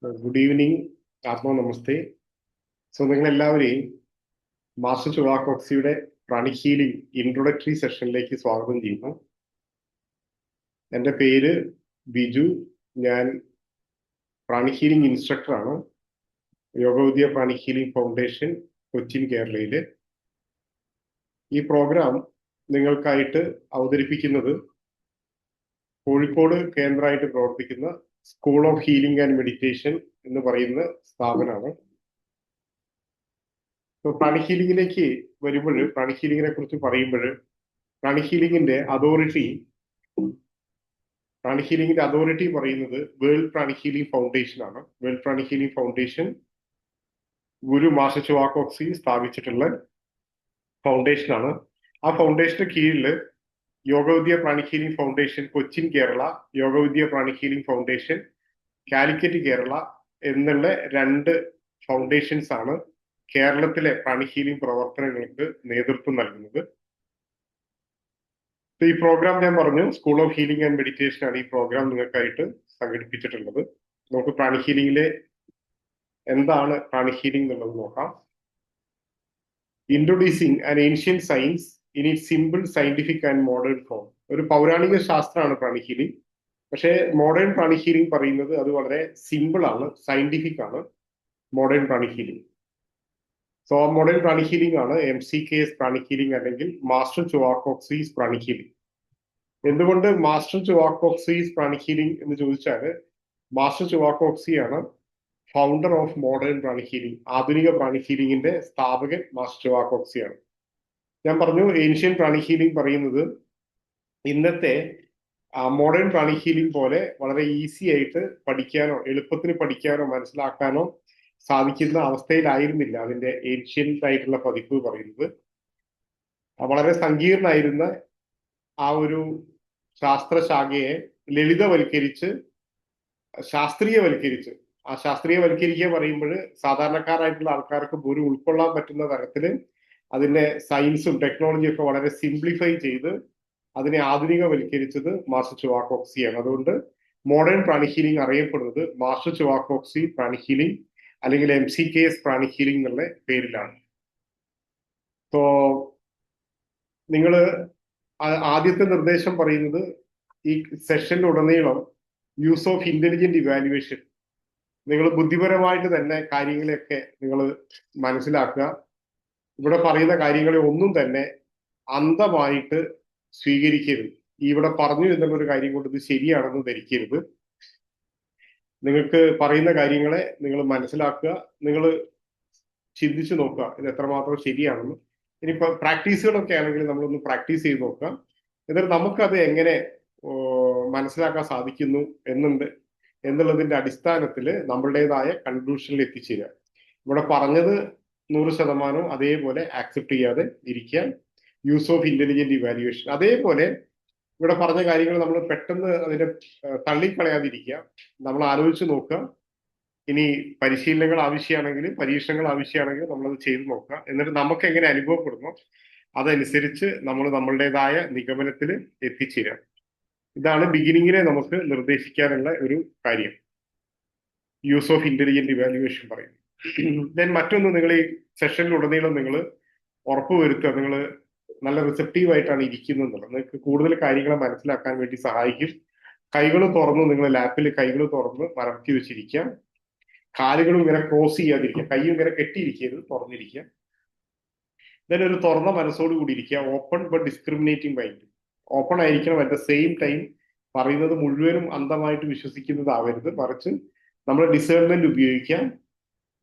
Good evening, ആത്മ നമസ്തേ. So നിങ്ങൾ എല്ലാവരെയും master ചുവാക്കോക്സിയുടെ പ്രാണിക് ഹീലിംഗ് ഇൻട്രൊഡക്ടറി സെഷനിലേക്ക് സ്വാഗതം ചെയ്യുന്നു. എൻ്റെ പേര് ബിജു. ഞാൻ പ്രാണിക് ഹീലിംഗ് ഇൻസ്ട്രക്ടറാണ്. Yogavidya pranic healing foundation, Cochin, കേരളയില്. ഈ പ്രോഗ്രാം നിങ്ങൾക്കായിട്ട് അവതരിപ്പിക്കുന്നത് കോഴിക്കോട് കേന്ദ്രമായിട്ട് പ്രവർത്തിക്കുന്ന school of healing and meditation എന്ന് പറയുന്ന സ്ഥാപനമാണ്. പ്രാണിക് ഹീലിംഗിലേക്ക് വരുമ്പോൾ, പ്രാണിക് ഹീലിംഗിനെ കുറിച്ച് പറയുമ്പോൾ, പ്രാണിക് ഹീലിംഗിന്റെ അതോറിറ്റി പറയുന്നത് വേൾഡ് പ്രാണിക് ഹീലിംഗ് ഫൗണ്ടേഷൻ ആണ്. വേൾഡ് പ്രാണിക് ഹീലിംഗ് ഫൗണ്ടേഷൻ ഗുരു മാസ്റ്റർ ചുവാക്കോക്സി സ്ഥാപിച്ചിട്ടുള്ള ഫൗണ്ടേഷൻ ആണ്. ആ ഫൗണ്ടേഷന് കീഴിൽ Yogavidya pranic healing foundation Cochin, Kerala, Yogavidya pranic healing foundation Calicut, Kerala എന്നുള്ള രണ്ട് ഫൗണ്ടേഷൻസ് ആണ് കേരളത്തിലെ പ്രാണിക് ഹീലിംഗ് പ്രവർത്തനങ്ങൾക്ക് നേതൃത്വം നൽകുന്നത്. ഈ പ്രോഗ്രാം ഞാൻ പറഞ്ഞു, school of healing and meditation ആണ് ഈ പ്രോഗ്രാം നിങ്ങൾക്കായിട്ട് സംഘടിപ്പിച്ചിട്ടുള്ളത്. നമുക്ക് പ്രാണിക് ഹീലിംഗിലെ എന്താണ് പ്രാണിക് ഹീലിംഗ് എന്നുള്ളത് നോക്കാം. Introducing an ancient science in it simple, scientific and modern form. ഒരു പൗരാണിക ശാസ്ത്രമാണ് പ്രാണിക് ഹീലിംഗ്. പക്ഷേ മോഡേൺ പ്രാണിക് ഹീലിംഗ് പറയുന്നത് അത് വളരെ സിമ്പിൾ ആണ്, സയന്റിഫിക് ആണ് modern pranic healing. So modern pranic healing ആണ് MCKS പ്രാണിക് ഹീലിംഗ് അല്ലെങ്കിൽ മാസ്റ്റർ ചുവാക്കോക്സീസ് പ്രാണിക് ഹീലിംഗ്. എന്തുകൊണ്ട് മാസ്റ്റർ ചുവാക്കോക്സീസ് പ്രാണിക് ഹീലിംഗ് എന്ന് ചോദിച്ചാൽ, മാസ്റ്റർ ചുവാക്കോക്സി ആണ് founder of modern pranic healing. ആധുനിക പ്രാണിക് ഹീലിംഗിന്റെ സ്ഥാപകൻ മാസ്റ്റർ ചുവാക്കോക്സി ആണ്. ഞാൻ പറഞ്ഞു, ഏൻഷ്യൻ പ്രാണിക് ഹീലിംഗ് പറയുന്നത് ഇന്നത്തെ മോഡേൺ പ്രാണിക് ഹീലിംഗ് പോലെ വളരെ ഈസി ആയിട്ട് പഠിക്കാനോ എളുപ്പത്തിന് പഠിക്കാനോ മനസ്സിലാക്കാനോ സാധിക്കുന്ന അവസ്ഥയിലായിരുന്നില്ല അതിന്റെ ഏൻഷ്യന്റ് ആയിട്ടുള്ള പതിപ്പ് പറയുന്നത്. വളരെ സങ്കീർണമായിരുന്ന ആ ഒരു ശാസ്ത്രശാഖയെ ലളിതവൽക്കരിച്ച് ശാസ്ത്രീയവൽക്കരിച്ച് ആ ശാസ്ത്രീയവൽക്കരിക്കുക പറയുമ്പോൾ സാധാരണക്കാരായിട്ടുള്ള ആൾക്കാർക്ക് പോലും ഉൾക്കൊള്ളാൻ പറ്റുന്ന തരത്തിൽ അതിന്റെ സയൻസും ടെക്നോളജിയും ഒക്കെ വളരെ സിംപ്ലിഫൈ ചെയ്ത് അതിനെ ആധുനികവൽക്കരിച്ചത് മാസ്റ്റർ ചുവാക്കോക്സിയാണ്. അതുകൊണ്ട് മോഡേൺ പ്രാണിക് ഹീലിംഗ് അറിയപ്പെടുന്നത് മാസ്റ്റർ ചുവാക്കോക്സി പ്രാണിക് ഹീലിംഗ് അല്ലെങ്കിൽ MCKS പ്രാണിക് ഹീലിംഗ് എന്നുള്ള പേരിലാണ്. സോ നിങ്ങൾ ആദ്യത്തെ നിർദ്ദേശം പറയുന്നത് ഈ സെഷനിലുടനീളം യൂസ് ഓഫ് ഇന്റലിജന്റ് ഇവാലുവേഷൻ, നിങ്ങൾ ബുദ്ധിപരമായിട്ട് തന്നെ കാര്യങ്ങളെയൊക്കെ നിങ്ങൾ മനസ്സിലാക്കുക. ഇവിടെ പറയുന്ന കാര്യങ്ങളെ ഒന്നും തന്നെ അന്ധമായിട്ട് സ്വീകരിക്കരുത്. ഇവിടെ പറഞ്ഞു എന്നുള്ളൊരു കാര്യം കൊണ്ട് ഇത് ശരിയാണെന്ന് ധരിക്കരുത്. നിങ്ങൾക്ക് പറയുന്ന കാര്യങ്ങളെ നിങ്ങൾ മനസ്സിലാക്കുക, നിങ്ങൾ ചിന്തിച്ചു നോക്കുക ഇത് എത്രമാത്രം ശരിയാണെന്ന്. ഇനിയിപ്പോ പ്രാക്ടീസുകളൊക്കെ ആണെങ്കിൽ നമ്മളൊന്ന് പ്രാക്ടീസ് ചെയ്ത് നോക്കുക. എന്നിട്ട് നമുക്കത് എങ്ങനെ മനസ്സിലാക്കാൻ സാധിക്കുന്നു എന്നുള്ളതിന്റെ അടിസ്ഥാനത്തിൽ നമ്മളുടേതായ കൺക്ലൂഷനിൽ എത്തിച്ചേരുക. ഇവിടെ പറഞ്ഞത് 100% അതേപോലെ ആക്സെപ്റ്റ് ചെയ്യാതെ ഇരിക്കുക. യൂസ് ഓഫ് ഇന്റലിജന്റ് ഇവാലുവേഷൻ, അതേപോലെ ഇവിടെ പറഞ്ഞ കാര്യങ്ങൾ നമ്മൾ പെട്ടെന്ന് അതിനെ തള്ളിക്കളയാതിരിക്കുക. നമ്മൾ ആലോചിച്ച് നോക്കുക. ഇനി പരിശീലനങ്ങൾ ആവശ്യമാണെങ്കിൽ, പരീക്ഷണങ്ങൾ ആവശ്യമാണെങ്കിൽ നമ്മളത് ചെയ്തു നോക്കുക. എന്നിട്ട് നമുക്ക് എങ്ങനെ അനുഭവപ്പെടുന്നു അതനുസരിച്ച് നമ്മൾ നമ്മളുടേതായ നിഗമനത്തിൽ എത്തിച്ചേരുക. ഇതാണ് ബിഗിനിങ്ങിനെ നമുക്ക് നിർദ്ദേശിക്കാനുള്ള ഒരു കാര്യം. യൂസ് ഓഫ് ഇന്റലിജന്റ് ഇവാലുവേഷൻ പറയുന്നു. ദെൻ മറ്റൊന്ന്, നിങ്ങൾ ഈ സെഷനിലുടനീളം നിങ്ങൾ ഉറപ്പുവരുത്തുക നിങ്ങൾ നല്ല റിസപ്റ്റീവ് ആയിട്ടാണ് ഇരിക്കുന്നത് എന്നുള്ളത്. നിങ്ങൾക്ക് കൂടുതൽ കാര്യങ്ങളെ മനസ്സിലാക്കാൻ വേണ്ടി സഹായിക്കും. കൈകൾ തുറന്ന്, നിങ്ങൾ ലാപ്പിൽ കൈകൾ തുറന്ന് മലർത്തി വെച്ചിരിക്കുക. കാലുകളും ഇങ്ങനെ ക്രോസ് ചെയ്യാതിരിക്കുക, കൈയും ഇങ്ങനെ കെട്ടിയിരിക്കരുത്, തുറന്നിരിക്കുക. ദെൻ ഒരു തുറന്ന മനസ്സോട് കൂടി ഇരിക്കുക. Open but discriminating mind. Open ആയിരിക്കണം, അറ്റ് ദ സെയിം ടൈം പറയുന്നത് മുഴുവനും അന്ധമായിട്ട് വിശ്വസിക്കുന്നതാവരുത്. മറിച്ച് നമ്മൾ ഡിസേൺമെന്റ് ഉപയോഗിക്കാം,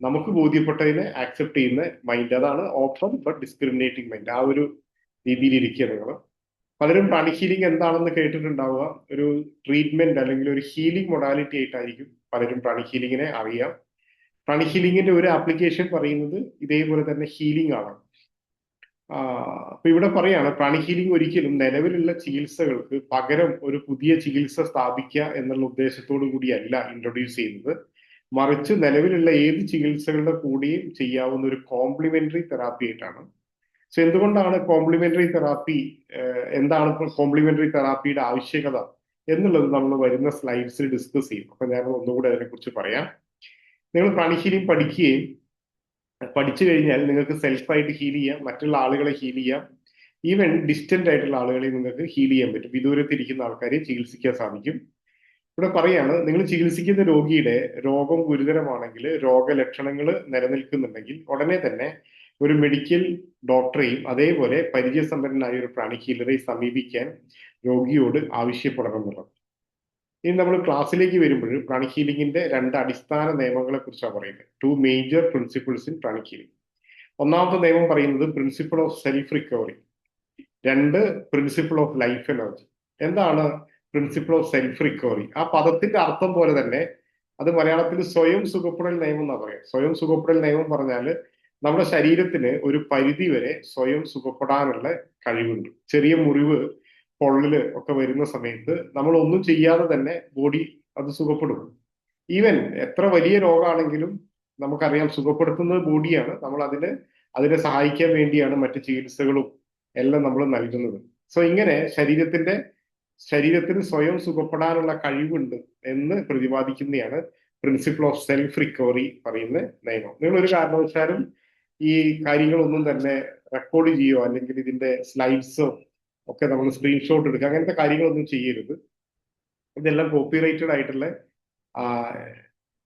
നമുക്ക് ബോധ്യപ്പെട്ടതിനെ ആക്സെപ്റ്റ് ചെയ്യുന്ന മൈൻഡ്. അതാണ് ഓപ്പൺ ബട്ട് ഡിസ്ക്രിമിനേറ്റിംഗ് മൈൻഡ്. ആ ഒരു രീതിയിൽ ഇരിക്കുക നിങ്ങൾ. പലരും പ്രാണിക് ഹീലിംഗ് എന്താണെന്ന് കേട്ടിട്ടുണ്ടാവുക, ഒരു ട്രീറ്റ്മെന്റ് അല്ലെങ്കിൽ ഒരു ഹീലിംഗ് മൊഡാലിറ്റി ആയിട്ടായിരിക്കും പലരും പ്രാണിക് ഹീലിംഗിനെ അറിയാം. പ്രാണിക് ഹീലിംഗിന്റെ ഒരു ആപ്ലിക്കേഷൻ പറയുന്നത് ഇതേപോലെ തന്നെ ഹീലിംഗ് ആണ്. അപ്പൊ ഇവിടെ പറയാണ്, പ്രാണിക് ഹീലിംഗ് ഒരിക്കലും നിലവിലുള്ള ചികിത്സകൾക്ക് പകരം ഒരു പുതിയ ചികിത്സ സ്ഥാപിക്കുക എന്നുള്ള ഉദ്ദേശത്തോടു കൂടിയല്ല ഇൻട്രൊഡ്യൂസ് ചെയ്യുന്നത്. മറിച്ച് നിലവിലുള്ള ഏത് ചികിത്സകളുടെ കൂടെയും ചെയ്യാവുന്ന ഒരു കോംപ്ലിമെന്ററി തെറാപ്പി ആയിട്ടാണ്. സോ എന്തുകൊണ്ടാണ് കോംപ്ലിമെന്ററി തെറാപ്പി, എന്താണ് കോംപ്ലിമെന്ററി തെറാപ്പിയുടെ ആവശ്യകത എന്നുള്ളത് നമ്മൾ വരുന്ന സ്ലൈഡ്സിൽ ഡിസ്കസ് ചെയ്യും. അപ്പൊ ഞാൻ ഒന്നുകൂടെ അതിനെക്കുറിച്ച് പറയാം. നിങ്ങൾ പ്രാണിക് ഹീലിംഗ് പഠിക്കുകയും പഠിച്ചു കഴിഞ്ഞാൽ നിങ്ങൾക്ക് സെൽഫായിട്ട് ഹീൽ ചെയ്യാം, മറ്റുള്ള ആളുകളെ ഹീൽ ചെയ്യാം, ഈവൻ ഡിസ്റ്റന്റ് ആയിട്ടുള്ള ആളുകളെ നിങ്ങൾക്ക് ഹീൽ ചെയ്യാൻ പറ്റും. വിദൂരത്തിരിക്കുന്ന ആൾക്കാരെ ചികിത്സിക്കാൻ സാധിക്കും. ഇവിടെ പറയാണ്, നിങ്ങൾ ചികിത്സിക്കുന്ന രോഗിയുടെ രോഗം ഗുരുതരമാണെങ്കിൽ, രോഗലക്ഷണങ്ങൾ നിലനിൽക്കുന്നുണ്ടെങ്കിൽ ഉടനെ തന്നെ ഒരു മെഡിക്കൽ ഡോക്ടറെയും അതേപോലെ പരിചയസമ്പന്നനായ ഒരു പ്രാണിക് ഹീലറെ സമീപിക്കാൻ രോഗിയോട് ആവശ്യപ്പെടണം എന്നുള്ളത്. ഇനി നമ്മൾ ക്ലാസ്സിലേക്ക് വരുമ്പോൾ പ്രാണിക് ഹീലിംഗിന്റെ 2 അടിസ്ഥാന നിയമങ്ങളെ കുറിച്ചാണ് പറയുന്നത്. 2 major principles in pranic healing. ഒന്നാമത്തെ നിയമം പറയുന്നത് principle of self recovery. 2 principle of life energy. എന്താണ് പ്രിൻസിപ്പിൾ ഓഫ് സെൽഫ് റിക്കവറി? ആ പദത്തിന്റെ അർത്ഥം പോലെ തന്നെ അത് മലയാളത്തിൽ സ്വയം സുഖപ്പെടൽ നിയമം എന്നാ പറയാം. സ്വയം സുഖപ്പെടൽ നിയമം പറഞ്ഞാൽ നമ്മുടെ ശരീരത്തിന് ഒരു പരിധി വരെ സ്വയം സുഖപ്പെടാനുള്ള കഴിവുണ്ട്. ചെറിയ മുറിവ്, പൊള്ളല് ഒക്കെ വരുന്ന സമയത്ത് നമ്മൾ ഒന്നും ചെയ്യാതെ തന്നെ ബോഡി അത് സുഖപ്പെടും. ഈവൻ എത്ര വലിയ രോഗമാണെങ്കിലും നമുക്കറിയാം സുഖപ്പെടുത്തുന്നത് ബോഡിയാണ്. നമ്മൾ അതിനെ സഹായിക്കാൻ വേണ്ടിയാണ് മറ്റു ചികിത്സകളും എല്ലാം നമ്മൾ നൽകുന്നത്. സോ ഇങ്ങനെ ശരീരത്തിന് സ്വയം സുഖപ്പെടാനുള്ള കഴിവുണ്ട് എന്ന് പ്രതിപാദിക്കുന്നതാണ് പ്രിൻസിപ്പിൾ ഓഫ് സെൽഫ് റിക്കവറി പറയുന്ന നിയമം. നിങ്ങൾ ഒരു കാരണവശാലും ഈ കാര്യങ്ങളൊന്നും തന്നെ റെക്കോർഡ് ചെയ്യുകയോ അല്ലെങ്കിൽ ഇതിന്റെ സ്ലൈഡ്സോ ഒക്കെ നമ്മൾ സ്ക്രീൻഷോട്ട് എടുക്കുക, അങ്ങനത്തെ കാര്യങ്ങളൊന്നും ചെയ്യരുത്. ഇതെല്ലാം കോപ്പിറൈറ്റഡ് ആയിട്ടുള്ള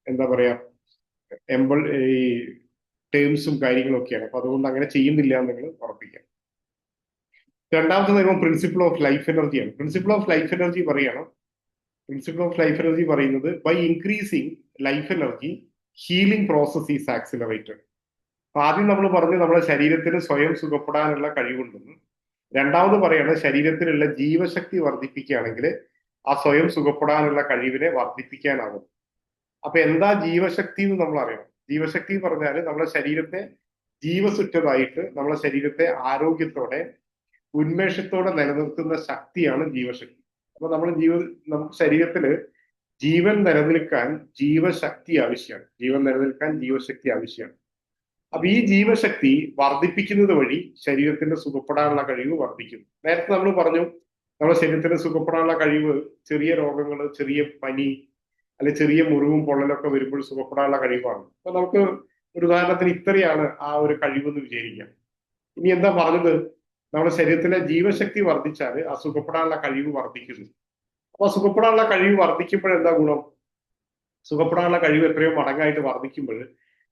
എന്താ പറയാ ഈ ടേംസും കാര്യങ്ങളും ഒക്കെയാണ്. അപ്പൊ അതുകൊണ്ട് അങ്ങനെ ചെയ്യുന്നില്ല എന്ന് നിങ്ങൾ ഉറപ്പിക്കാം. രണ്ടാമത്തെ നിയമം പ്രിൻസിപ്പിൾ ഓഫ് ലൈഫ് എനർജിയാണ്. പ്രിൻസിപ്പിൾ ഓഫ് ലൈഫ് എനർജി പറയുന്നത് by increasing life energy healing process is accelerated. അപ്പൊ ആദ്യം നമ്മൾ പറഞ്ഞു നമ്മുടെ ശരീരത്തിന് സ്വയം സുഖപ്പെടാനുള്ള കഴിവുണ്ടെന്ന്. രണ്ടാമത് പറയാണ് ശരീരത്തിലുള്ള ജീവശക്തി വർദ്ധിപ്പിക്കുകയാണെങ്കിൽ ആ സ്വയം സുഖപ്പെടാനുള്ള കഴിവിനെ വർദ്ധിപ്പിക്കാനാകും. അപ്പൊ എന്താ ജീവശക്തി എന്ന് നമ്മൾ അറിയണം. ജീവശക്തി പറഞ്ഞാൽ നമ്മുടെ ശരീരത്തെ ജീവസുറ്റതായിട്ട്, നമ്മുടെ ശരീരത്തെ ആരോഗ്യത്തോടെ ഉന്മേഷത്തോടെ നിലനിർത്തുന്ന ശക്തിയാണ് ജീവശക്തി. അപ്പൊ നമുക്ക് ശരീരത്തില് ജീവൻ നിലനിൽക്കാൻ ജീവശക്തി ആവശ്യമാണ്. അപ്പൊ ഈ ജീവശക്തി വർദ്ധിപ്പിക്കുന്നത് വഴി ശരീരത്തിന്റെ സുഖപ്പെടാനുള്ള കഴിവ് വർദ്ധിക്കുന്നു. നേരത്തെ നമ്മൾ പറഞ്ഞു നമ്മുടെ ശരീരത്തിന് സുഖപ്പെടാനുള്ള കഴിവ് ചെറിയ രോഗങ്ങൾ, ചെറിയ പനി അല്ലെ ചെറിയ മുറിവും പൊള്ളലൊക്കെ വരുമ്പോൾ സുഖപ്പെടാനുള്ള കഴിവാണ്. അപ്പൊ നമുക്ക് ഒരു ഉദാഹരണത്തിന് ഇത്രയാണ് ആ ഒരു കഴിവെന്ന് വിചാരിക്കാം. ഇനി എന്താ പറഞ്ഞത്? നമ്മുടെ ശരീരത്തിലെ ജീവശക്തി വർദ്ധിച്ചാൽ ആ സുഖപ്പെടാനുള്ള കഴിവ് വർദ്ധിക്കുന്നു. അപ്പൊ സുഖപ്പെടാനുള്ള കഴിവ് വർദ്ധിക്കുമ്പോൾ എന്താ ഗുണം? സുഖപ്പെടാനുള്ള കഴിവ് എത്രയോ മടങ്ങായിട്ട് വർദ്ധിക്കുമ്പോൾ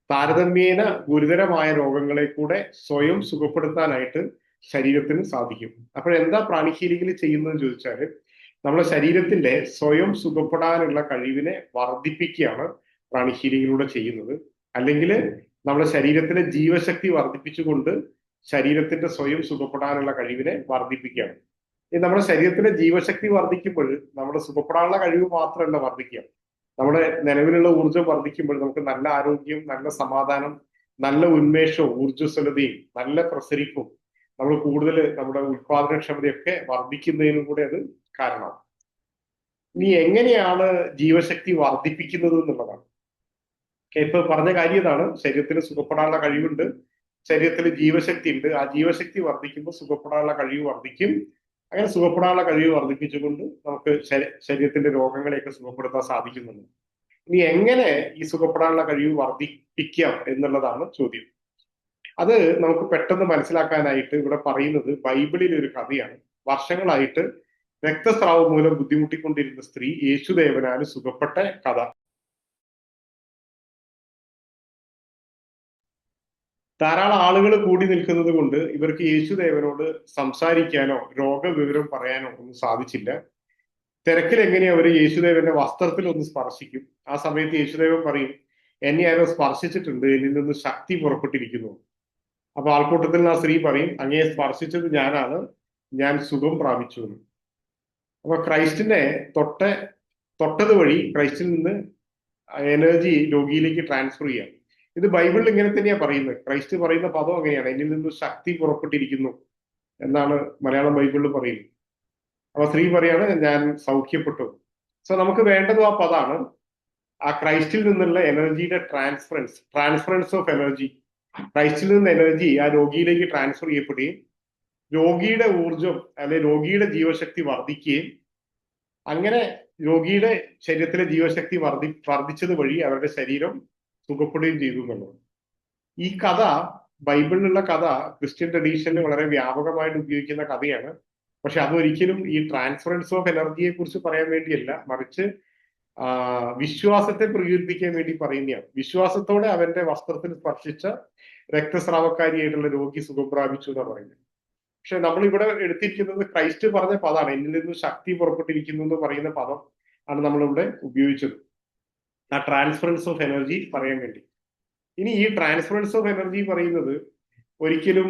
താരതമ്യേന ഗുരുതരമായ രോഗങ്ങളെ കൂടെ സ്വയം സുഖപ്പെടുത്താനായിട്ട് ശരീരത്തിന് സാധിക്കും. അപ്പോഴെന്താ പ്രാണിക് ഹീലിംഗിൽ ചെയ്യുന്നതെന്ന് ചോദിച്ചാൽ നമ്മുടെ ശരീരത്തിന്റെ സ്വയം സുഖപ്പെടാനുള്ള കഴിവിനെ വർദ്ധിപ്പിക്കുകയാണ് പ്രാണിക് ഹീലിംഗിലൂടെ ചെയ്യുന്നത്. അല്ലെങ്കിൽ നമ്മുടെ ശരീരത്തിലെ ജീവശക്തി വർദ്ധിപ്പിച്ചുകൊണ്ട് ശരീരത്തിന്റെ സ്വയം സുഖപ്പെടാനുള്ള കഴിവിനെ വർദ്ധിപ്പിക്കുകയാണ്. നമ്മുടെ ശരീരത്തിലെ ജീവശക്തി വർദ്ധിക്കുമ്പോൾ നമ്മുടെ സുഖപ്പെടാനുള്ള കഴിവ് മാത്രമല്ല വർദ്ധിക്കുക, നമ്മുടെ നിലവിലുള്ള ഊർജ്ജം വർദ്ധിക്കുമ്പോൾ നമുക്ക് നല്ല ആരോഗ്യം, നല്ല സമാധാനം, നല്ല ഉന്മേഷവും ഊർജ്ജസ്വലതയും നല്ല പ്രസരിപ്പും നമ്മൾ കൂടുതൽ നമ്മുടെ ഉത്പാദനക്ഷമതയൊക്കെ വർദ്ധിക്കുന്നതിനും കൂടെ അത് കാരണമാണ്. ഇനി എങ്ങനെയാണ് ജീവശക്തി വർദ്ധിപ്പിക്കുന്നത് എന്നുള്ളതാണ്. ഇപ്പൊ പറഞ്ഞ കാര്യം ഇതാണ്, ശരീരത്തിന് സുഖപ്പെടാനുള്ള കഴിവുണ്ട്, ശരീരത്തിൽ ജീവശക്തി ഉണ്ട്. ആ ജീവശക്തി വർദ്ധിക്കുമ്പോൾ സുഖപ്പെടാനുള്ള കഴിവ് വർദ്ധിക്കും. അങ്ങനെ സുഖപ്പെടാനുള്ള കഴിവ് വർദ്ധിപ്പിച്ചുകൊണ്ട് നമുക്ക് ശരീരത്തിന്റെ രോഗങ്ങളെയൊക്കെ സുഖപ്പെടുത്താൻ സാധിക്കുന്നുണ്ട്. ഇനി എങ്ങനെ ഈ സുഖപ്പെടാനുള്ള കഴിവ് വർദ്ധിപ്പിക്കാം എന്നുള്ളതാണ് ചോദ്യം. അത് നമുക്ക് പെട്ടെന്ന് മനസ്സിലാക്കാനായിട്ട് ഇവിടെ പറയുന്നത് ബൈബിളിലെ ഒരു കഥയാണ്. വർഷങ്ങളായിട്ട് രക്തസ്രാവം മൂലം ബുദ്ധിമുട്ടിക്കൊണ്ടിരുന്ന സ്ത്രീ യേശുദേവനാൽ സുഖപ്പെട്ട കഥ. ധാരാളം ആളുകൾ കൂടി നിൽക്കുന്നത് കൊണ്ട് ഇവർക്ക് യേശുദേവനോട് സംസാരിക്കാനോ രോഗവിവരം പറയാനോ ഒന്നും സാധിച്ചില്ല. തിരക്കിൽ എങ്ങനെയാ അവർ യേശുദേവന്റെ വസ്ത്രത്തിൽ ഒന്ന് സ്പർശിക്കും. ആ സമയത്ത് യേശുദേവൻ പറയും, എന്നെ ആരോ സ്പർശിച്ചിട്ടുണ്ട്, എന്നിൽ നിന്ന് ശക്തി പുറപ്പെട്ടിരിക്കുന്നു. അപ്പൊ ആൾക്കൂട്ടത്തിൽ ആ സ്ത്രീ പറയും, അങ്ങയെ സ്പർശിച്ചത് ഞാനാണ്, ഞാൻ സുഖം പ്രാപിച്ചു എന്ന്. അപ്പൊ ക്രൈസ്റ്റിനെ തൊട്ടത് വഴി ക്രൈസ്റ്റിൽ നിന്ന് എനർജി രോഗിയിലേക്ക് ട്രാൻസ്ഫർ ചെയ്യാം. ഇത് ബൈബിളിൽ ഇങ്ങനെ തന്നെയാ പറയുന്നത്. ക്രൈസ്റ്റ് പറയുന്ന പദം അങ്ങനെയാണ്, എന്നിൽ നിന്ന് ശക്തി പുറപ്പെട്ടിരിക്കുന്നു എന്നാണ് മലയാളം ബൈബിളിൽ പറയുന്നത്. അപ്പൊ സ്ത്രീ പറയാണ്, ഞാൻ സൗഖ്യപ്പെട്ടു. സോ നമുക്ക് വേണ്ടതും ആ പദമാണ്, ആ ക്രൈസ്റ്റിൽ നിന്നുള്ള എനർജിയുടെ ട്രാൻസ്ഫറൻസ് ഓഫ് എനർജി. ക്രൈസ്റ്റിൽ നിന്ന് എനർജി ആ രോഗിയിലേക്ക് ട്രാൻസ്ഫർ ചെയ്യപ്പെടുകയും രോഗിയുടെ ഊർജം അല്ലെ രോഗിയുടെ ജീവശക്തി വർദ്ധിക്കുകയും അങ്ങനെ രോഗിയുടെ ശരീരത്തിലെ ജീവശക്തി വർദ്ധിച്ചത് വഴി അവരുടെ ശരീരം സുഖപ്പെടുകയും ചെയ്തു എന്നുള്ളത്. ഈ കഥ, ബൈബിളിലുള്ള കഥ ക്രിസ്ത്യൻ ട്രഡീഷനിൽ വളരെ വ്യാപകമായിട്ട് ഉപയോഗിക്കുന്ന കഥയാണ്. പക്ഷെ അതൊരിക്കലും ഈ ട്രാൻസ്ഫറൻസ് ഓഫ് എനർജിയെ കുറിച്ച് പറയാൻ വേണ്ടിയല്ല, മറിച്ച് വിശ്വാസത്തെ പ്രകീർത്തിക്കാൻ വേണ്ടി പറയുന്നതാണ്. വിശ്വാസത്തോടെ അവന്റെ വസ്ത്രത്തിൽ സ്പർശിച്ച രക്തസ്രാവക്കാരിയായിട്ടുള്ള രോഗി സുഖം പ്രാപിച്ചു എന്നാണ് പറയുന്നത്. പക്ഷെ നമ്മൾ ഇവിടെ എടുത്തിരിക്കുന്നത് ക്രൈസ്റ്റ് പറഞ്ഞ പദമാണ്. എന്നിൽ നിന്ന് ശക്തി പുറപ്പെട്ടിരിക്കുന്നു എന്ന് പറയുന്ന പദം ആണ് നമ്മളിവിടെ ഉപയോഗിച്ചത്, ആ ട്രാൻസ്ഫറൻസ് ഓഫ് എനർജി പറയാൻ വേണ്ടി. ഇനി ഈ ട്രാൻസ്ഫറൻസ് ഓഫ് എനർജി പറയുന്നത് ഒരിക്കലും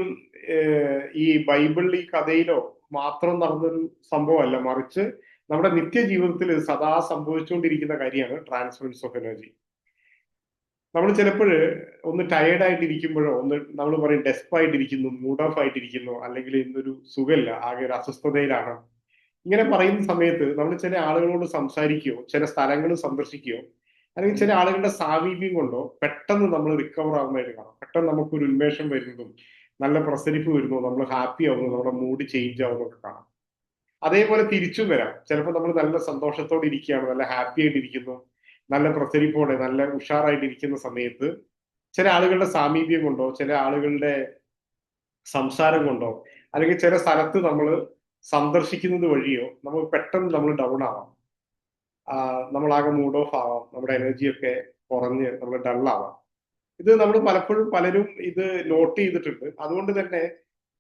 ഈ ബൈബിളിൽ ഈ കഥയിലോ മാത്രം നടന്നൊരു സംഭവമല്ല, മറിച്ച് നമ്മുടെ നിത്യജീവിതത്തിൽ സദാ സംഭവിച്ചുകൊണ്ടിരിക്കുന്ന കാര്യമാണ് ട്രാൻസ്ഫറൻസ് ഓഫ് എനർജി. നമ്മൾ ചിലപ്പോൾ ഒന്ന് ടയേർഡ് ആയിട്ടിരിക്കുമ്പോഴോ, ഒന്ന് നമ്മൾ പറയും ഡെസ്പായിട്ടിരിക്കുന്നു, മൂഡ് ഓഫ് ആയിട്ടിരിക്കുന്നു, അല്ലെങ്കിൽ ഇന്നൊരു സുഖമില്ല, ആകെ ഒരു അസ്വസ്ഥതയിലാണ്, ഇങ്ങനെ പറയുന്ന സമയത്ത് നമ്മൾ ചില ആളുകളോട് സംസാരിക്കുകയോ ചില സ്ഥലങ്ങൾ സന്ദർശിക്കുകയോ അല്ലെങ്കിൽ ചില ആളുകളുടെ സാമീപ്യം കൊണ്ടോ പെട്ടെന്ന് നമ്മൾ റിക്കവർ ആകുന്നതായിട്ട് കാണാം. പെട്ടെന്ന് നമുക്കൊരു ഉന്മേഷം വരുന്നതും നല്ല പ്രസരിപ്പ് വരുന്നു, നമ്മൾ ഹാപ്പി ആവുന്നു, നമ്മുടെ മൂഡ് ചേഞ്ച് ആവുന്നതൊക്കെ കാണാം. അതേപോലെ തിരിച്ചും വരാം. ചിലപ്പോൾ നമ്മൾ നല്ല സന്തോഷത്തോടെ ഇരിക്കുകയാണ്, നല്ല ഹാപ്പി ആയിട്ടിരിക്കുന്നു, നല്ല പ്രസരിപ്പോടെ നല്ല ഉഷാറായിട്ടിരിക്കുന്ന സമയത്ത് ചില ആളുകളുടെ സാമീപ്യം കൊണ്ടോ ചില ആളുകളുടെ സംസാരം കൊണ്ടോ അല്ലെങ്കിൽ ചില സ്ഥലത്ത് നമ്മൾ സന്ദർശിക്കുന്നത് വഴിയോ നമുക്ക് പെട്ടെന്ന് നമ്മൾ ഡൗൺ ആവാം, നമ്മളാകെ മൂഡ് ഓഫ് ആവാം, നമ്മുടെ എനർജിയൊക്കെ കുറഞ്ഞ് നമ്മൾ ഡള്ളാവാം. ഇത് നമ്മൾ പലപ്പോഴും പലരും ഇത് നോട്ട് ചെയ്തിട്ടുണ്ട്. അതുകൊണ്ട് തന്നെ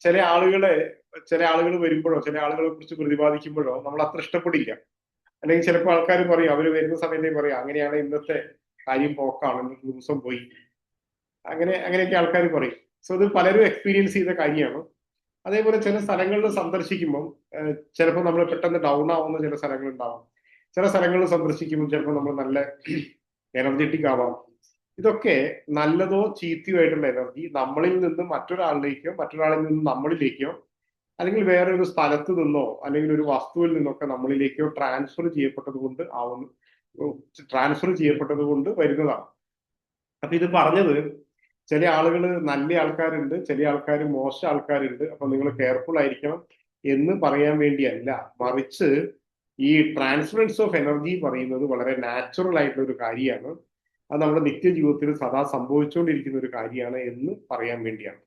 ചില ആളുകൾ വരുമ്പോഴോ ചില ആളുകളെ കുറിച്ച് പ്രതിപാദിക്കുമ്പോഴോ നമ്മൾ അത്ര ഇഷ്ടപ്പെടില്ല. അല്ലെങ്കിൽ ചിലപ്പോൾ ആൾക്കാർ പറയും, അവർ വരുന്ന സമയത്തേ പറയും അങ്ങനെയാണ് ഇന്നത്തെ കാര്യം പോക്കാണ്, ഇന്നത്തെ ദിവസം പോയി, അങ്ങനെയൊക്കെ ആൾക്കാർ പറയും. സോ ഇത് പലരും എക്സ്പീരിയൻസ് ചെയ്ത കാര്യമാണ്. അതേപോലെ ചില സ്ഥലങ്ങളിൽ സന്ദർശിക്കുമ്പം ചിലപ്പോൾ നമ്മൾ പെട്ടെന്ന് ഡൗൺ ആവുന്ന ചില സ്ഥലങ്ങൾ ഉണ്ടാവാം. ചില സ്ഥലങ്ങളിൽ സന്ദർശിക്കുമ്പോൾ ചിലപ്പോൾ നമ്മൾ നല്ല എനർജറ്റിക് ആവാം. ഇതൊക്കെ നല്ലതോ ചീത്തയോ ആയിട്ടുള്ള എനർജി നമ്മളിൽ നിന്ന് മറ്റൊരാളിലേക്കോ മറ്റൊരാളിൽ നിന്ന് നമ്മളിലേക്കോ അല്ലെങ്കിൽ വേറെ ഒരു സ്ഥലത്ത് നിന്നോ അല്ലെങ്കിൽ ഒരു വസ്തുവിൽ നിന്നൊക്കെ നമ്മളിലേക്കോ ട്രാൻസ്ഫർ ചെയ്യപ്പെട്ടത് കൊണ്ട് വരുന്നതാണ്. അപ്പൊ ഇത് പറഞ്ഞത് ചില ആളുകൾ നല്ല ആൾക്കാരുണ്ട്, ചില ആൾക്കാർ മോശം ആൾക്കാരുണ്ട്, അപ്പൊ നിങ്ങൾ കെയർഫുൾ ആയിരിക്കണം എന്ന് പറയാൻ വേണ്ടിയല്ല, മറിച്ച് ഈ ട്രാൻസ്ഫറൻസ് ഓഫ് എനർജി പറയുന്നത് വളരെ നാച്ചുറൽ ആയിട്ടുള്ള ഒരു കാര്യമാണ്. അത് നമ്മുടെ നിത്യജീവിതത്തിൽ സദാ സംഭവിച്ചുകൊണ്ടിരിക്കുന്ന ഒരു കാര്യമാണ് എന്ന് പറയാൻ വേണ്ടിയാണ്.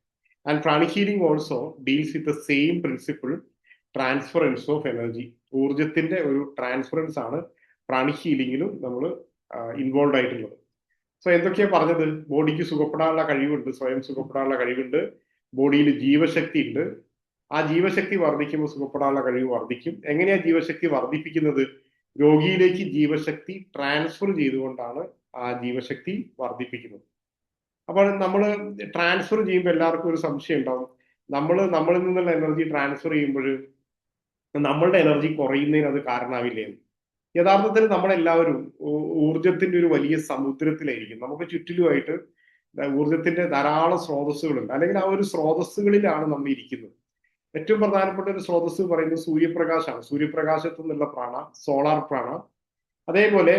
And pranic healing also deals with the same principle, transference of energy. ഊർജത്തിന്റെ ഒരു ട്രാൻസ്ഫറൻസ് ആണ് പ്രാണിക് ഹീലിംഗിലും നമ്മൾ ഇൻവോൾവ് ആയിട്ടുള്ളത്. സോ എന്തൊക്കെയാ പറഞ്ഞത്? ബോഡിക്ക് സുഖപ്പെടാനുള്ള കഴിവുണ്ട്, സ്വയം സുഖപ്പെടാനുള്ള കഴിവുണ്ട്, ബോഡിയിൽ ജീവശക്തി ഉണ്ട്. ആ ജീവശക്തി വർദ്ധിക്കുമ്പോൾ സുഖപ്പെടാനുള്ള കഴിവ് വർദ്ധിക്കും. എങ്ങനെയാ ജീവശക്തി വർദ്ധിപ്പിക്കുന്നത്? രോഗിയിലേക്ക് ജീവശക്തി ട്രാൻസ്ഫർ ചെയ്തുകൊണ്ടാണ് ആ ജീവശക്തി വർദ്ധിപ്പിക്കുന്നത്. അപ്പോൾ നമ്മൾ ട്രാൻസ്ഫർ ചെയ്യുമ്പോൾ എല്ലാവർക്കും ഒരു സംശയം ഉണ്ടാവും, നമ്മളിൽ നിന്നുള്ള എനർജി ട്രാൻസ്ഫർ ചെയ്യുമ്പോൾ നമ്മളുടെ എനർജി കുറയുന്നതിന് അത് കാരണമാവില്ലേ? യഥാർത്ഥത്തിൽ നമ്മളെല്ലാവരും ഊർജത്തിന്റെ ഒരു വലിയ സമുദ്രത്തിലായിരിക്കും. നമുക്ക് ചുറ്റിലുമായിട്ട് ഊർജത്തിന്റെ ധാരാളം സ്രോതസ്സുകളുണ്ട്, അല്ലെങ്കിൽ ആ ഒരു സ്രോതസ്സുകളിലാണ് നമ്മൾ ഇരിക്കുന്നത്. ഏറ്റവും പ്രധാനപ്പെട്ട ഒരു സ്രോതസ് പറയുന്നത് സൂര്യപ്രകാശമാണ്. സൂര്യപ്രകാശത്തു നിന്നുള്ള പ്രാണ, സോളാർ പ്രാണ, അതേപോലെ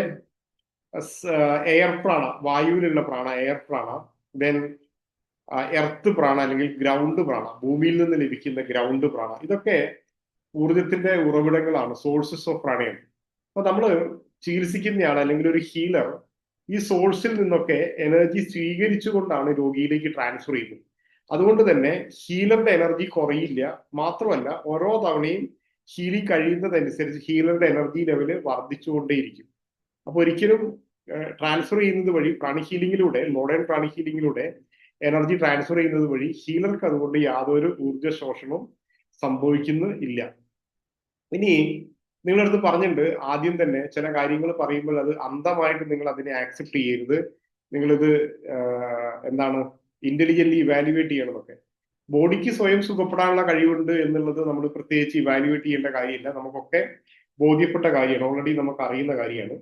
എയർ പ്രാണ, വായുവിലുള്ള പ്രാണ എയർ പ്രാണ, ദെൻ എർത്ത് പ്രാണ അല്ലെങ്കിൽ ഗ്രൗണ്ട് പ്രാണ, ഭൂമിയിൽ നിന്ന് ലഭിക്കുന്ന ഗ്രൗണ്ട് പ്രാണ. ഇതൊക്കെ ഊർജത്തിന്റെ ഉറവിടങ്ങളാണ്, സോഴ്സസ് ഓഫ് പ്രാണയാണ്. അപ്പൊ നമ്മൾ ചികിത്സിക്കുന്നയാൾ അല്ലെങ്കിൽ ഒരു ഹീലർ ഈ സോഴ്സിൽ നിന്നൊക്കെ എനർജി സ്വീകരിച്ചുകൊണ്ടാണ് രോഗിയിലേക്ക് ട്രാൻസ്ഫർ ചെയ്യുന്നത്. അതുകൊണ്ട് തന്നെ ഹീലറുടെ എനർജി കുറയില്ല. മാത്രമല്ല ഓരോ തവണയും ഹീലിംഗ് കഴിയുന്നതനുസരിച്ച് ഹീലറുടെ എനർജി ലെവല് വർദ്ധിച്ചുകൊണ്ടേയിരിക്കും. അപ്പൊ ഒരിക്കലും ട്രാൻസ്ഫർ ചെയ്യുന്നത് വഴി, പ്രാണിക് ഹീലിംഗിലൂടെ, മോഡേൺ പ്രാണിക് ഹീലിംഗിലൂടെ എനർജി ട്രാൻസ്ഫർ ചെയ്യുന്നത് വഴി ഹീലർക്ക് അതുകൊണ്ട് യാതൊരു ഊർജ ശോഷണവും സംഭവിക്കുന്നില്ല. ഇനി നിങ്ങളടുത്ത് പറഞ്ഞിട്ടുണ്ട് ആദ്യം തന്നെ ചില കാര്യങ്ങൾ പറയുമ്പോൾ അത് അന്ധമായിട്ട് നിങ്ങൾ അതിനെ ആക്സെപ്റ്റ് ചെയ്യരുത്, നിങ്ങളിത് എന്താണ് ഇന്റലിജന്റ്ലി ഇവാലുവേറ്റ് ചെയ്യണമെന്നൊക്കെ. ബോഡിക്ക് സ്വയം സുഖപ്പെടാനുള്ള കഴിവുണ്ട് എന്നുള്ളത് നമ്മൾ പ്രത്യേകിച്ച് ഇവാലുവേറ്റ് ചെയ്യേണ്ട കാര്യമില്ല, നമുക്കൊക്കെ ബോധ്യപ്പെട്ട കാര്യമാണ്, ഓൾറെഡി നമുക്ക് അറിയുന്ന കാര്യമാണ്.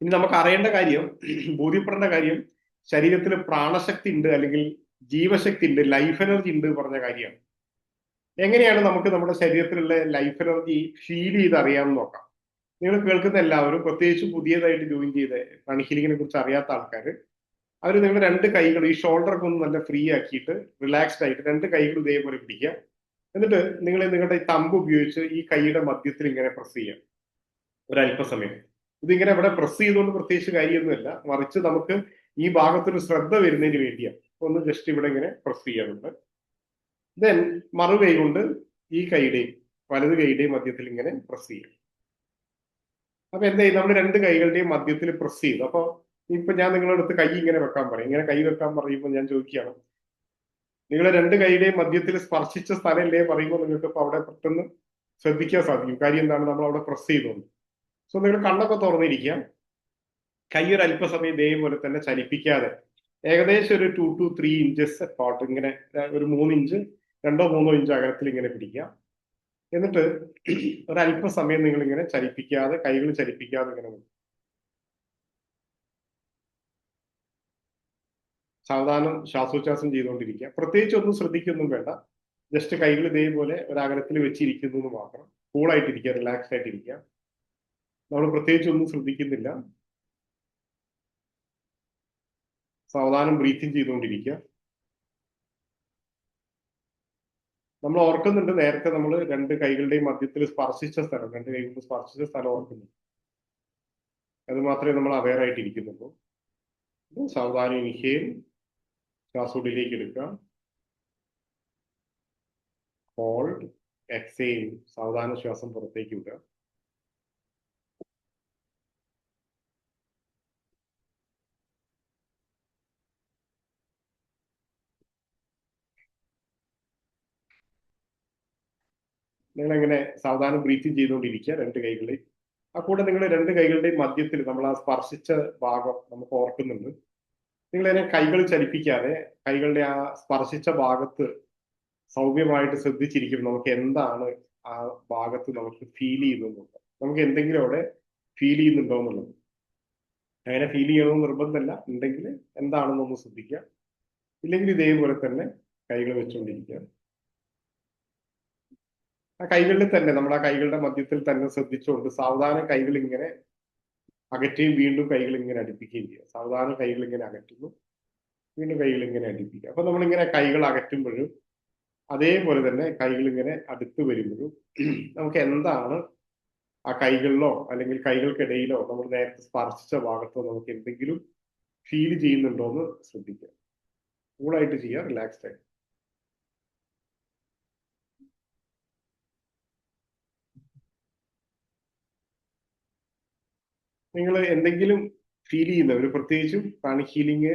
ഇനി നമുക്ക് അറിയേണ്ട കാര്യം, ബോധ്യപ്പെടേണ്ട കാര്യം, ശരീരത്തിൽ പ്രാണശക്തി ഉണ്ട് അല്ലെങ്കിൽ ജീവശക്തി ഉണ്ട്, ലൈഫ് എനർജി ഉണ്ട് പറഞ്ഞ കാര്യമാണ്. എങ്ങനെയാണ് നമുക്ക് നമ്മുടെ ശരീരത്തിലുള്ള ലൈഫ് എനർജി ഫീൽ ചെയ്ത് അറിയാമെന്ന് നോക്കാം. നിങ്ങൾ കേൾക്കുന്ന എല്ലാവരും, പ്രത്യേകിച്ച് പുതിയതായിട്ട് ജോയിൻ ചെയ്ത പ്രാണിക് ഹീലിംഗിനെ കുറിച്ച് അറിയാത്ത ആൾക്കാർ, അവർ നിങ്ങളുടെ രണ്ട് കൈകൾ ഈ ഷോൾഡറൊക്കെ ഒന്ന് നല്ല ഫ്രീ ആക്കിയിട്ട് റിലാക്സ്ഡ് ആയിട്ട് രണ്ട് കൈകൾ ഇതേപോലെ പിടിക്കുക. എന്നിട്ട് നിങ്ങൾ നിങ്ങളുടെ തമ്പ് ഉപയോഗിച്ച് ഈ കൈയുടെ മധ്യത്തിൽ ഇങ്ങനെ പ്രസ് ചെയ്യാം. ഒരല്പസമയം. ഇതിങ്ങനെ ഇവിടെ പ്രസ് ചെയ്തുകൊണ്ട് പ്രത്യേകിച്ച് കാര്യമൊന്നുമില്ല, മറിച്ച് നമുക്ക് ഈ ഭാഗത്തൊരു ശ്രദ്ധ വരുന്നതിന് വേണ്ടിയാണ്. ഒന്ന് ജസ്റ്റ് ഇവിടെ ഇങ്ങനെ പ്രസ് ചെയ്യാറുണ്ട്. ദെൻ മറുകൈ കൊണ്ട് ഈ കൈയുടെയും വലത് കൈയുടെയും മധ്യത്തിൽ ഇങ്ങനെ പ്രസ് ചെയ്യും. അപ്പൊ എന്താ നമ്മൾ രണ്ട് കൈകളുടെയും മധ്യത്തിൽ പ്രസ് ചെയ്തു. അപ്പൊ ഇപ്പൊ ഞാൻ നിങ്ങളുടെ അടുത്ത് കൈ ഇങ്ങനെ വെക്കാൻ പറയും. ഇങ്ങനെ കൈ വെക്കാൻ പറയുമ്പോൾ ഞാൻ ചോദിക്കുകയാണ്, നിങ്ങൾ രണ്ട് കൈയുടെയും മധ്യത്തിൽ സ്പർശിച്ച സ്ഥലമല്ലേ പറയുമ്പോൾ നിങ്ങൾക്ക് ഇപ്പൊ അവിടെ പെട്ടെന്ന് ശ്രദ്ധിക്കാൻ സാധിക്കും. കാര്യം എന്താണ്, നമ്മൾ അവിടെ പ്രസ് ചെയ്തുകൊണ്ട്. സോ നിങ്ങൾ കണ്ണൊക്കെ തുറന്നിരിക്കാം. കൈ ഒരു അല്പസമയം ഇതേപോലെ തന്നെ ചലിപ്പിക്കാതെ ഏകദേശം ഒരു 2 to 3 ഇഞ്ചസ് അപ്പാർട്ട് ഇങ്ങനെ ഒരു 3 ഇഞ്ച് 2 or 3 ഇഞ്ച് അകലത്തിൽ ഇങ്ങനെ പിടിക്കാം. എന്നിട്ട് ഒരല്പസമയം നിങ്ങൾ ഇങ്ങനെ ചലിപ്പിക്കാതെ, കൈകൾ ചലിപ്പിക്കാതെ ഇങ്ങനെ സാവധാനം ശ്വാസോച്ഛ്വാസം ചെയ്തുകൊണ്ടിരിക്കുക. പ്രത്യേകിച്ച് ഒന്നും ശ്രദ്ധിക്കൊന്നും വേണ്ട. ജസ്റ്റ് കൈകൾ ഇതേപോലെ ഒരകലത്തിൽ വെച്ചിരിക്കുന്നു എന്ന് മാത്രം. കൂളായിട്ടിരിക്കുക, റിലാക്സ് ആയിട്ടിരിക്കുക. നമ്മൾ പ്രത്യേകിച്ച് ഒന്നും ശ്രദ്ധിക്കുന്നില്ല. സാവധാനം ബ്രീത്തിങ് ചെയ്തുകൊണ്ടിരിക്കുക. നമ്മൾ ഓർക്കുന്നുണ്ട്, നേരത്തെ നമ്മൾ രണ്ട് കൈകളുടെയും മധ്യത്തിൽ സ്പർശിച്ച സ്ഥലം, രണ്ട് കൈകൊണ്ട് സ്പർശിച്ച സ്ഥലം ഓർക്കുന്നു. അത് മാത്രമേ നമ്മൾ അവെയർ ആയിട്ടിരിക്കുന്നുള്ളൂ. സാവധാനം ഇൻഹേൽ, ശ്വാസോടിലേക്ക് എടുക്കുക. ഹോൾഡ്, എക്സേൽ, സാവധാനം ശ്വാസം പുറത്തേക്ക് വിടുക. നിങ്ങൾ എങ്ങനെ സാവധാനം ബ്രീത്തിങ് ചെയ്തുകൊണ്ടിരിക്കുക രണ്ട് കൈകളെയും. ആ കൂടെ നിങ്ങൾ രണ്ട് കൈകളുടെയും മധ്യത്തിൽ നമ്മൾ ആ സ്പർശിച്ച ഭാഗം നമുക്ക് ഓർക്കുന്നുണ്ട്. നിങ്ങൾ അതിനെ കൈകൾ ചലിപ്പിക്കാതെ കൈകളുടെ ആ സ്പർശിച്ച ഭാഗത്ത് സൗമ്യമായിട്ട് ശ്രദ്ധിച്ചിരിക്കും. നമുക്ക് എന്താണ് ആ ഭാഗത്ത് നമുക്ക് ഫീൽ ചെയ്യുന്നുണ്ട്, നമുക്ക് എന്തെങ്കിലും അവിടെ ഫീൽ ചെയ്യുന്നുണ്ടോ എന്നുള്ളത്. അങ്ങനെ ഫീൽ ചെയ്യണമെന്ന് നിർബന്ധമല്ല, ഉണ്ടെങ്കിൽ എന്താണെന്നൊന്ന് ശ്രദ്ധിക്കുക. ഇല്ലെങ്കിൽ ഇതേപോലെ തന്നെ കൈകൾ വെച്ചുകൊണ്ടിരിക്കുക. ആ കൈകളിൽ തന്നെ, നമ്മുടെ ആ കൈകളുടെ മധ്യത്തിൽ തന്നെ ശ്രദ്ധിച്ചുകൊണ്ട് സാവധാനം കൈകൾ ഇങ്ങനെ അകറ്റുകയും വീണ്ടും കൈകൾ ഇങ്ങനെ അടുപ്പിക്കുകയും ചെയ്യുക. സാവധാനം കൈകൾ ഇങ്ങനെ അകറ്റുന്നു, വീണ്ടും കൈകൾ ഇങ്ങനെ അടുപ്പിക്കുക. അപ്പൊ നമ്മളിങ്ങനെ കൈകൾ അകറ്റുമ്പോഴും അതേപോലെ തന്നെ കൈകൾ ഇങ്ങനെ അടുത്ത് വരുമ്പോഴും നമുക്ക് എന്താണ് ആ കൈകളിലോ അല്ലെങ്കിൽ കൈകൾക്കിടയിലോ നമ്മൾ നേരത്തെ സ്പർശിച്ച ഭാഗത്തോ നമുക്ക് എന്തെങ്കിലും ഫീൽ ചെയ്യുന്നുണ്ടോ എന്ന് ശ്രദ്ധിക്കുക. കൂളായിട്ട് ചെയ്യുക, റിലാക്സ്ഡ് ആയിട്ട്. നിങ്ങൾ എന്തെങ്കിലും ഫീൽ ചെയ്യുന്ന ഒരു പ്രത്യേകിച്ചും പ്രാണിക് ഹീലിംഗ്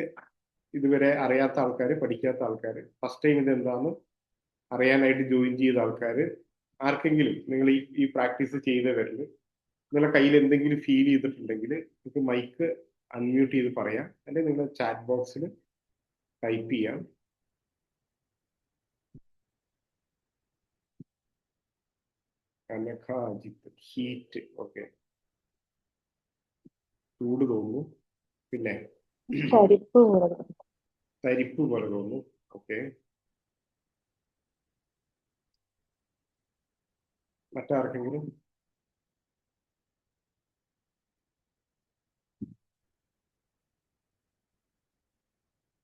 ഇതുവരെ അറിയാത്ത ആൾക്കാർ, പഠിക്കാത്ത ആൾക്കാർ, ഫസ്റ്റ് ടൈം ഇത് എന്താണെന്ന് അറിയാനായിട്ട് ജോയിൻ ചെയ്ത ആൾക്കാർ, ആർക്കെങ്കിലും നിങ്ങൾ ഈ പ്രാക്ടീസ് ചെയ്തവരിൽ നിങ്ങളുടെ കയ്യിൽ എന്തെങ്കിലും ഫീൽ ചെയ്തിട്ടുണ്ടെങ്കിൽ നിങ്ങൾക്ക് മൈക്ക് അൺമ്യൂട്ട് ചെയ്ത് പറയാം, അല്ലെങ്കിൽ നിങ്ങൾ ചാറ്റ് ബോക്സിൽ ടൈപ്പ് ചെയ്യാം. കനക അജിത്ത്, ഹീറ്റ്, ഓക്കെ, ചൂട് തോന്നുന്നു, പിന്നെ തരിപ്പ് പോലെ തോന്നുന്നു, ഓക്കെ. മറ്റാർക്കെങ്കിലും?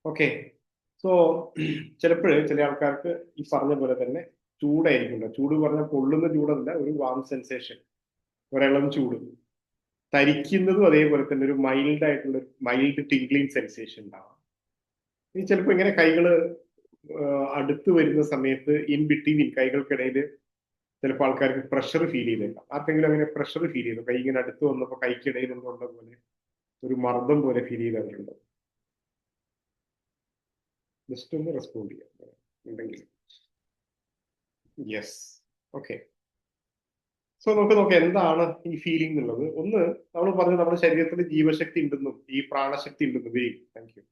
ഓക്കെ. സോ ചിലപ്പോഴ് ചില ആൾക്കാർക്ക് ഈ പറഞ്ഞ പോലെ തന്നെ ചൂടായിരിക്കും. ചൂട് പറഞ്ഞാൽ പൊള്ളുന്ന ചൂടല്ല, ഒരു വാം സെൻസേഷൻ, ഒരിളം ചൂട്. തരിക്കുന്നതും അതേപോലെ തന്നെ ഒരു മൈൽഡ് ആയിട്ടുള്ള മൈൽഡ് ടിംഗ്ലിംഗ് സെൻസേഷൻ ഉണ്ടാവാം. ഈ ചിലപ്പോൾ ഇങ്ങനെ കൈകള് അടുത്ത് വരുന്ന സമയത്ത് ഇൻ ബിറ്റ്വീൻ കൈകൾക്കിടയിൽ ചിലപ്പോൾ ആൾക്കാർക്ക് പ്രഷർ ഫീൽ ചെയ്തേക്കാം. ആർക്കെങ്കിലും അങ്ങനെ പ്രഷർ ഫീൽ ചെയ്തു, കൈ ഇങ്ങനെ അടുത്ത് വന്നപ്പോൾ കൈക്കിടയിൽ എന്തുകൊണ്ട പോലെ ഒരു മർദ്ദം പോലെ ഫീൽ ചെയ്തവരുണ്ട്? ജസ്റ്റ് ഒന്ന് റെസ്പോണ്ട് ചെയ്യാം ഉണ്ടെങ്കിൽ. Yes, okay. സോ നമുക്ക് നോക്കാം എന്താണ് ഈ ഫീലിംഗ് എന്നുള്ളത്. ഒന്ന്, നമ്മൾ പറഞ്ഞു നമ്മുടെ ശരീരത്തിൽ ജീവശക്തി ഉണ്ടെന്നും ഈ പ്രാണശക്തി ഉണ്ടെന്നും. Thank you.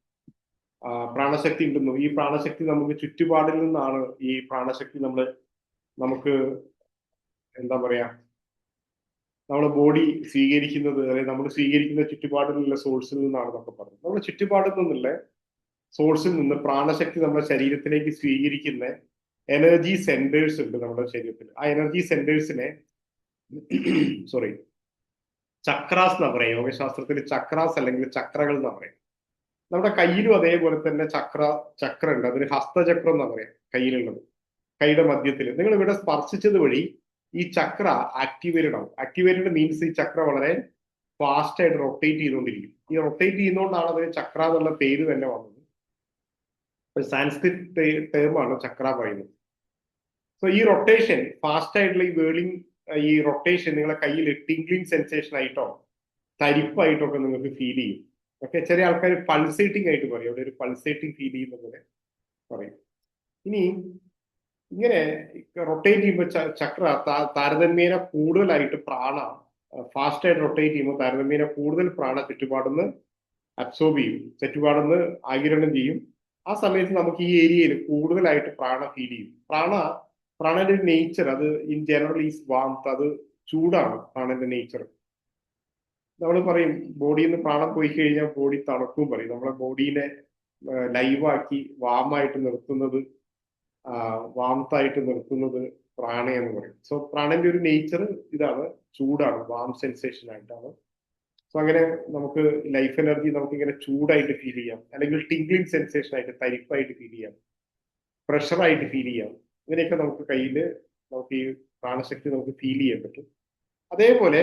പ്രാണശക്തി ഉണ്ടെന്നും ഈ പ്രാണശക്തി നമുക്ക് ചുറ്റുപാടിൽ നിന്നാണ് ഈ പ്രാണശക്തി നമുക്ക് എന്താ പറയാ, നമ്മുടെ ബോഡി സ്വീകരിക്കുന്നത്, അതായത് നമ്മൾ സ്വീകരിക്കുന്ന ചുറ്റുപാടിലുള്ള സോഴ്സിൽ നിന്നാണ് എന്നൊക്കെ പറഞ്ഞു. നമ്മുടെ ചുറ്റുപാടിൽ നിന്നുള്ള സോഴ്സിൽ നിന്ന് പ്രാണശക്തി നമ്മുടെ ശരീരത്തിലേക്ക് സ്വീകരിക്കുന്ന എനർജി സെന്റേഴ്സ് ഉണ്ട് നമ്മുടെ ശരീരത്തിൽ. ആ എനർജി സെന്റേഴ്സിനെ സോറി ചക്രാസ് എന്നാ പറയാം. യോഗശാസ്ത്രത്തിൽ ചക്രാസ് അല്ലെങ്കിൽ ചക്രകൾ എന്നാ പറയാം. നമ്മുടെ കയ്യിലും അതേപോലെ തന്നെ ചക്ര ഉണ്ട്. അതിന് ഹസ്തചക്രം എന്നാ പറയാം കയ്യിലുള്ളത്. കൈയുടെ മധ്യത്തിൽ നിങ്ങൾ ഇവിടെ സ്പർശിച്ചത് വഴി ഈ ചക്ര ആക്ടിവേറ്റഡ് ആവും. ആക്ടിവേറ്റഡ് മീൻസ് ഈ ചക്ര വളരെ ഫാസ്റ്റ് ആയിട്ട് റൊട്ടേറ്റ് ചെയ്തുകൊണ്ടിരിക്കും. ഈ റൊട്ടേറ്റ് ചെയ്യുന്നതുകൊണ്ടാണ് അതിന് ചക്ര എന്നുള്ള പേര് തന്നെ വന്നത്. ഒരു സാൻസ്ക്രിറ്റ് ടേമാണ് ചക്ര പറയുന്നത്. സോ ഈ റൊട്ടേഷൻ ഫാസ്റ്റ് ആയിട്ടുള്ള ഈ വേളിംഗ്, ഈ റൊട്ടേഷൻ നിങ്ങളെ കയ്യിൽ ടിംഗ്ലിംഗ് സെൻസേഷൻ ആയിട്ടോ തരിപ്പായിട്ടോ ഒക്കെ നിങ്ങൾക്ക് ഫീൽ ചെയ്യും. ഓക്കെ, ചെറിയ ആൾക്കാർ പൾസേറ്റിംഗ് ആയിട്ട് പറയും, അവിടെ ഒരു പൾസേറ്റിംഗ് ഫീൽ ചെയ്യുന്ന പോലെ പറയും. ഇനി ഇങ്ങനെ റൊട്ടേറ്റ് ചെയ്യുമ്പോൾ ചക്ര താരതമ്യേന കൂടുതലായിട്ട് പ്രാണ ഫാസ്റ്റ് ആയിട്ട് റൊട്ടേറ്റ് ചെയ്യുമ്പോൾ താരതമ്യേന കൂടുതൽ പ്രാണ ചുറ്റുപാടുന്ന് അബ്സോർബ് ചെയ്യും, ചുറ്റുപാടുന്ന് ആഗിരണം ചെയ്യും. ആ സമയത്ത് നമുക്ക് ഈ ഏരിയയിൽ കൂടുതലായിട്ട് പ്രാണ ഫീൽ ചെയ്യും. പ്രാണന്റെ നേച്ചർ അത് ഇൻ ജനറൽ ഈസ് വാംത്ത്, അത് ചൂടാണ് പ്രാണന്റെ നേച്ചർ. നമ്മൾ പറയും ബോഡിയിൽ നിന്ന് പ്രാണം പോയി കഴിഞ്ഞാൽ ബോഡി തണുക്കും പറയും. നമ്മളെ ബോഡീനെ ലൈവാക്കി വാമായിട്ട് നിർത്തുന്നത്, വാംത്തായിട്ട് നിർത്തുന്നത് പ്രാണയെന്ന് പറയും. സോ പ്രാണന്റെ ഒരു നേച്ചർ ഇതാണ്, ചൂടാണ്, വാം സെൻസേഷൻ ആയിട്ടാണ്. സോ അങ്ങനെ നമുക്ക് ലൈഫ് എനർജി നമുക്ക് ഇങ്ങനെ ചൂടായിട്ട് ഫീൽ ചെയ്യാം, അല്ലെങ്കിൽ ടിംഗ്ലിംഗ് സെൻസേഷൻ ആയിട്ട് തരിപ്പായിട്ട് ഫീൽ ചെയ്യാം, പ്രഷറായിട്ട് ഫീൽ ചെയ്യാം. ഇങ്ങനെയൊക്കെ നമുക്ക് കയ്യിൽ നമുക്ക് ഈ പ്രാണശക്തി നമുക്ക് ഫീൽ ചെയ്യാൻ പറ്റും. അതേപോലെ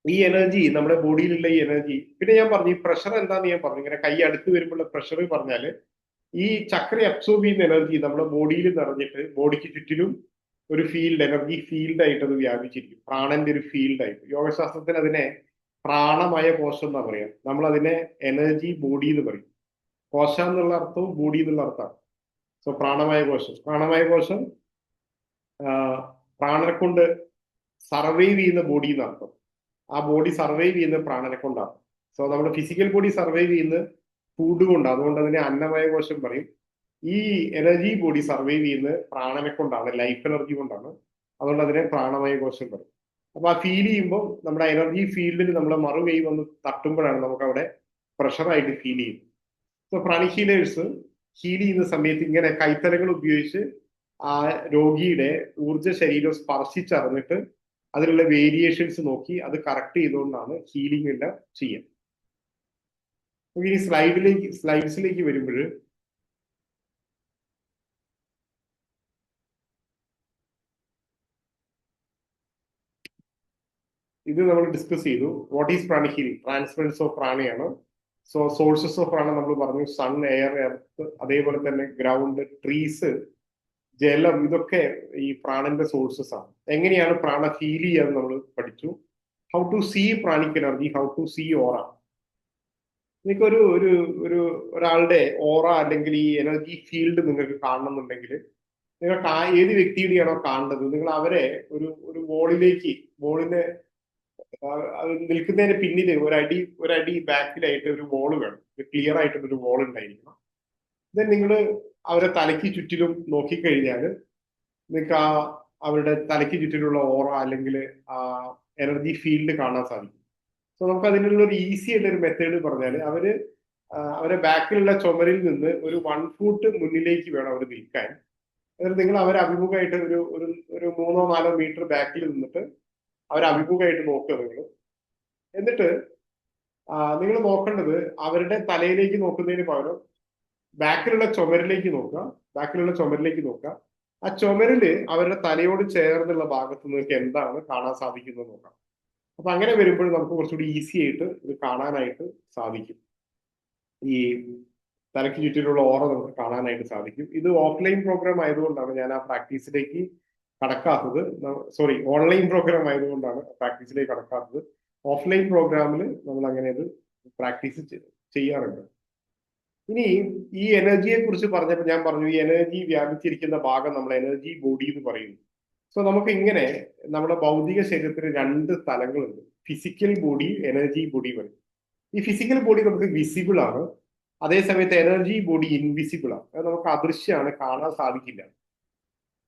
ഈ എനർജി നമ്മുടെ ബോഡിയിലുള്ള ഈ എനർജി, പിന്നെ ഞാൻ പറഞ്ഞു ഈ പ്രഷർ എന്താന്ന് ഞാൻ പറഞ്ഞു, ഇങ്ങനെ കൈ അടുത്ത് വരുമ്പോഴുള്ള പ്രഷർ പറഞ്ഞാല് ഈ ചക്ര അബ്സോർബ് ചെയ്യുന്ന എനർജി നമ്മുടെ ബോഡിയിൽ നിറഞ്ഞിട്ട് ബോഡിക്ക് ചുറ്റിലും ഒരു ഫീൽഡ്, എനർജി ഫീൽഡ് ആയിട്ട് അത് വ്യാപിച്ചിരിക്കും. പ്രാണന്റെ ഒരു ഫീൽഡ് ആയിട്ട്. യോഗശാസ്ത്രത്തിൽ അതിനെ പ്രാണമയ കോശം എന്നാ പറയാം. നമ്മൾ അതിനെ എനർജി ബോഡി എന്ന് പറയും. കോശ എന്നുള്ള അർത്ഥവും ബോഡി എന്നുള്ള അർത്ഥമാണ്. സോ പ്രാണമയ കോശം പ്രാണനെ കൊണ്ട് സർവൈവ് ചെയ്യുന്ന ബോഡി എന്നർത്ഥം. ആ ബോഡി സർവൈവ് ചെയ്യുന്ന പ്രാണനെ കൊണ്ടാണ്. സോ നമ്മുടെ ഫിസിക്കൽ ബോഡി സർവൈവ് ചെയ്യുന്ന ഫുഡ് കൊണ്ടാണ്, അതുകൊണ്ട് അതിനെ അന്നമയ കോശം പറയും. ഈ എനർജി ബോഡി സർവൈവ് ചെയ്യുന്നത് പ്രാണനെ കൊണ്ടാണ്, ലൈഫ് എനർജി കൊണ്ടാണ്, അതുകൊണ്ട് അതിനെ പ്രാണമയ കോശം പറയും. അപ്പൊ ആ ഫീൽ ചെയ്യുമ്പോൾ നമ്മുടെ എനർജി ഫീൽഡിൽ നമ്മുടെ മറുകൈ വന്ന് തട്ടുമ്പോഴാണ് നമുക്ക് അവിടെ പ്രഷറായിട്ട് ഫീൽ ചെയ്യുന്നത്. സോ പ്രാണിക് ഹീലേഴ്സ് ഹീൽ ചെയ്യുന്ന സമയത്ത് ഇങ്ങനെ കൈത്തലങ്ങൾ ഉപയോഗിച്ച് ആ രോഗിയുടെ ഊർജ്ജ ശരീരം സ്പർശിച്ചറിഞ്ഞിട്ട് അതിലുള്ള വേരിയേഷൻസ് നോക്കി അത് കറക്റ്റ് ചെയ്തുകൊണ്ടാണ് ഹീലിംഗ് എല്ലാം ചെയ്യുക. ഇനി സ്ലൈഡ്സിലേക്ക് വരുമ്പോൾ ഇത് നമ്മൾ ഡിസ്കസ് ചെയ്തു. What is pranic healing? Transference of പ്രാണയാണ്. സോ സോഴ്സസ് ഓഫ് പ്രാണ നമ്മൾ പറഞ്ഞു, സൺ, എയർ, എർത്ത്, അതേപോലെ തന്നെ ഗ്രൗണ്ട്, ട്രീസ്, ജലം, ഇതൊക്കെ ഈ പ്രാണന്റെ സോഴ്സസ് ആണ്. എങ്ങനെയാണ് പ്രാണ ഫീൽ ചെയ്യാന്ന് നമ്മൾ പഠിച്ചു. How to see pranic energy, how to see aura. നിങ്ങൾക്ക് ഒരു ഒരാളുടെ ഓറ അല്ലെങ്കിൽ ഈ എനർജി ഫീൽഡ് നിങ്ങൾക്ക് കാണണമെന്നുണ്ടെങ്കിൽ നിങ്ങൾക്ക് ഏത് വ്യക്തിയുടെയാണോ കാണേണ്ടത്, നിങ്ങൾ അവരെ ഒരു വോളിനെ നിൽക്കുന്നതിന് പിന്നിൽ ഒരടി ബാക്കിലായിട്ട് ഒരു വോള് വേണം, ക്ലിയർ ആയിട്ടുള്ള ഒരു വോൾ ഉണ്ടായിരിക്കണം. ദെൻ നിങ്ങൾ അവരെ തലയ്ക്ക് ചുറ്റിലും നോക്കിക്കഴിഞ്ഞാൽ നിങ്ങൾക്ക് അവരുടെ തലയ്ക്ക് ചുറ്റിലുള്ള ഓറ അല്ലെങ്കിൽ ആ എനർജി ഫീൽഡ് കാണാൻ സാധിക്കും. സോ നമുക്ക് അതിനുള്ള ഒരു ഈസി ആയിട്ട് ഒരു മെത്തേഡ് പറഞ്ഞാൽ അവരെ ബാക്കിലുള്ള ചുമരിൽ നിന്ന് ഒരു 1 ഫൂട്ട് മുന്നിലേക്ക് വേണം അവർ നിൽക്കാൻ. എന്നിട്ട് നിങ്ങൾ അവരെ അഭിമുഖമായിട്ട് ഒരു 3-4 മീറ്റർ ബാക്കിൽ നിന്നിട്ട് അവരെ അഭിമുഖമായിട്ട് നോക്കുക നിങ്ങൾ. എന്നിട്ട് നിങ്ങൾ നോക്കേണ്ടത് അവരുടെ തലയിലേക്ക് നോക്കുന്നതിന് പകരം ബാക്കിലുള്ള ചുമരിലേക്ക് നോക്കുക. ആ ചുമരില് അവരുടെ തലയോട് ചേർന്നുള്ള ഭാഗത്ത് നിങ്ങൾക്ക് എന്താണ് കാണാൻ സാധിക്കുന്നത് നോക്കാം. അപ്പൊ അങ്ങനെ വരുമ്പോൾ നമുക്ക് കുറച്ചുകൂടി ഈസി ആയിട്ട് ഇത് കാണാനായിട്ട് സാധിക്കും. ഈ തലയ്ക്ക് ചുറ്റിലുള്ള ഓറ നമുക്ക് കാണാനായിട്ട് സാധിക്കും. ഇത് ഓഫ്ലൈൻ പ്രോഗ്രാം ആയതുകൊണ്ടാണ് ഞാൻ ആ പ്രാക്ടീസിലേക്ക് കടക്കാത്തത്. സോറി, ഓൺലൈൻ പ്രോഗ്രാം ആയതുകൊണ്ടാണ് പ്രാക്ടീസിലേക്ക് കടക്കാത്തത്. ഓഫ്ലൈൻ പ്രോഗ്രാമിൽ നമ്മൾ അങ്ങനെ ഇത് പ്രാക്ടീസ് ചെയ്യാറുണ്ട്. ഇനി ഈ എനർജിയെ കുറിച്ച് പറഞ്ഞപ്പോൾ ഞാൻ പറഞ്ഞു ഈ എനർജി വ്യാപിച്ചിരിക്കുന്ന ഭാഗം നമ്മൾ എനർജി ബോഡി എന്ന് പറയുന്നു. സോ നമുക്ക് ഇങ്ങനെ നമ്മുടെ ഭൗതിക ശരീരത്തിന് 2 തലങ്ങളുണ്ട്. ഫിസിക്കൽ ബോഡി, എനർജി ബോഡി പറയും. ഈ ഫിസിക്കൽ ബോഡി നമുക്ക് വിസിബിൾ ആണ്, അതേസമയത്ത് എനർജി ബോഡി ഇൻവിസിബിൾ ആണ്, അത് നമുക്ക് അദൃശ്യമാണ്, കാണാൻ സാധിക്കില്ല.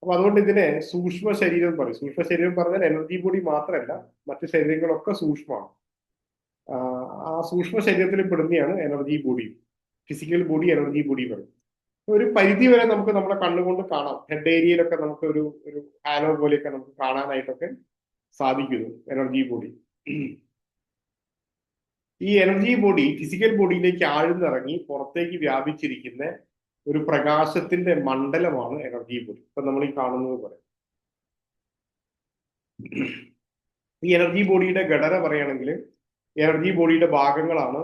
അപ്പൊ അതുകൊണ്ട് ഇതിനെ സൂക്ഷ്മ ശരീരം പറയും. സൂക്ഷ്മ ശരീരം പറഞ്ഞാൽ എനർജി ബോഡി മാത്രമല്ല, മറ്റു ശരീരങ്ങളൊക്കെ സൂക്ഷ്മമാണ്. ആ സൂക്ഷ്മ ശരീരത്തിൽ പെടുന്നതാണ് energy body. Physical body, energy body പറയും. ഒരു പരിധി വരെ നമുക്ക് നമ്മുടെ കണ്ണുകൊണ്ട് കാണാം. ഹെഡ് ഏരിയയിലൊക്കെ നമുക്ക് ഒരു ഹാലോ പോലെയൊക്കെ നമുക്ക് കാണാനായിട്ടൊക്കെ സാധിക്കുന്നു എനർജി ബോഡി. ഈ എനർജി ബോഡി ഫിസിക്കൽ ബോഡിയിലേക്ക് ആഴ്ന്നിറങ്ങി പുറത്തേക്ക് വ്യാപിച്ചിരിക്കുന്ന ഒരു പ്രകാശത്തിന്റെ മണ്ഡലമാണ് എനർജി ബോഡി. ഇപ്പൊ നമ്മൾ ഈ കാണുന്നത് പോലെ. ഈ എനർജി ബോഡിയുടെ ഘടന പറയുകയാണെങ്കിൽ എനർജി ബോഡിയുടെ ഭാഗങ്ങളാണ്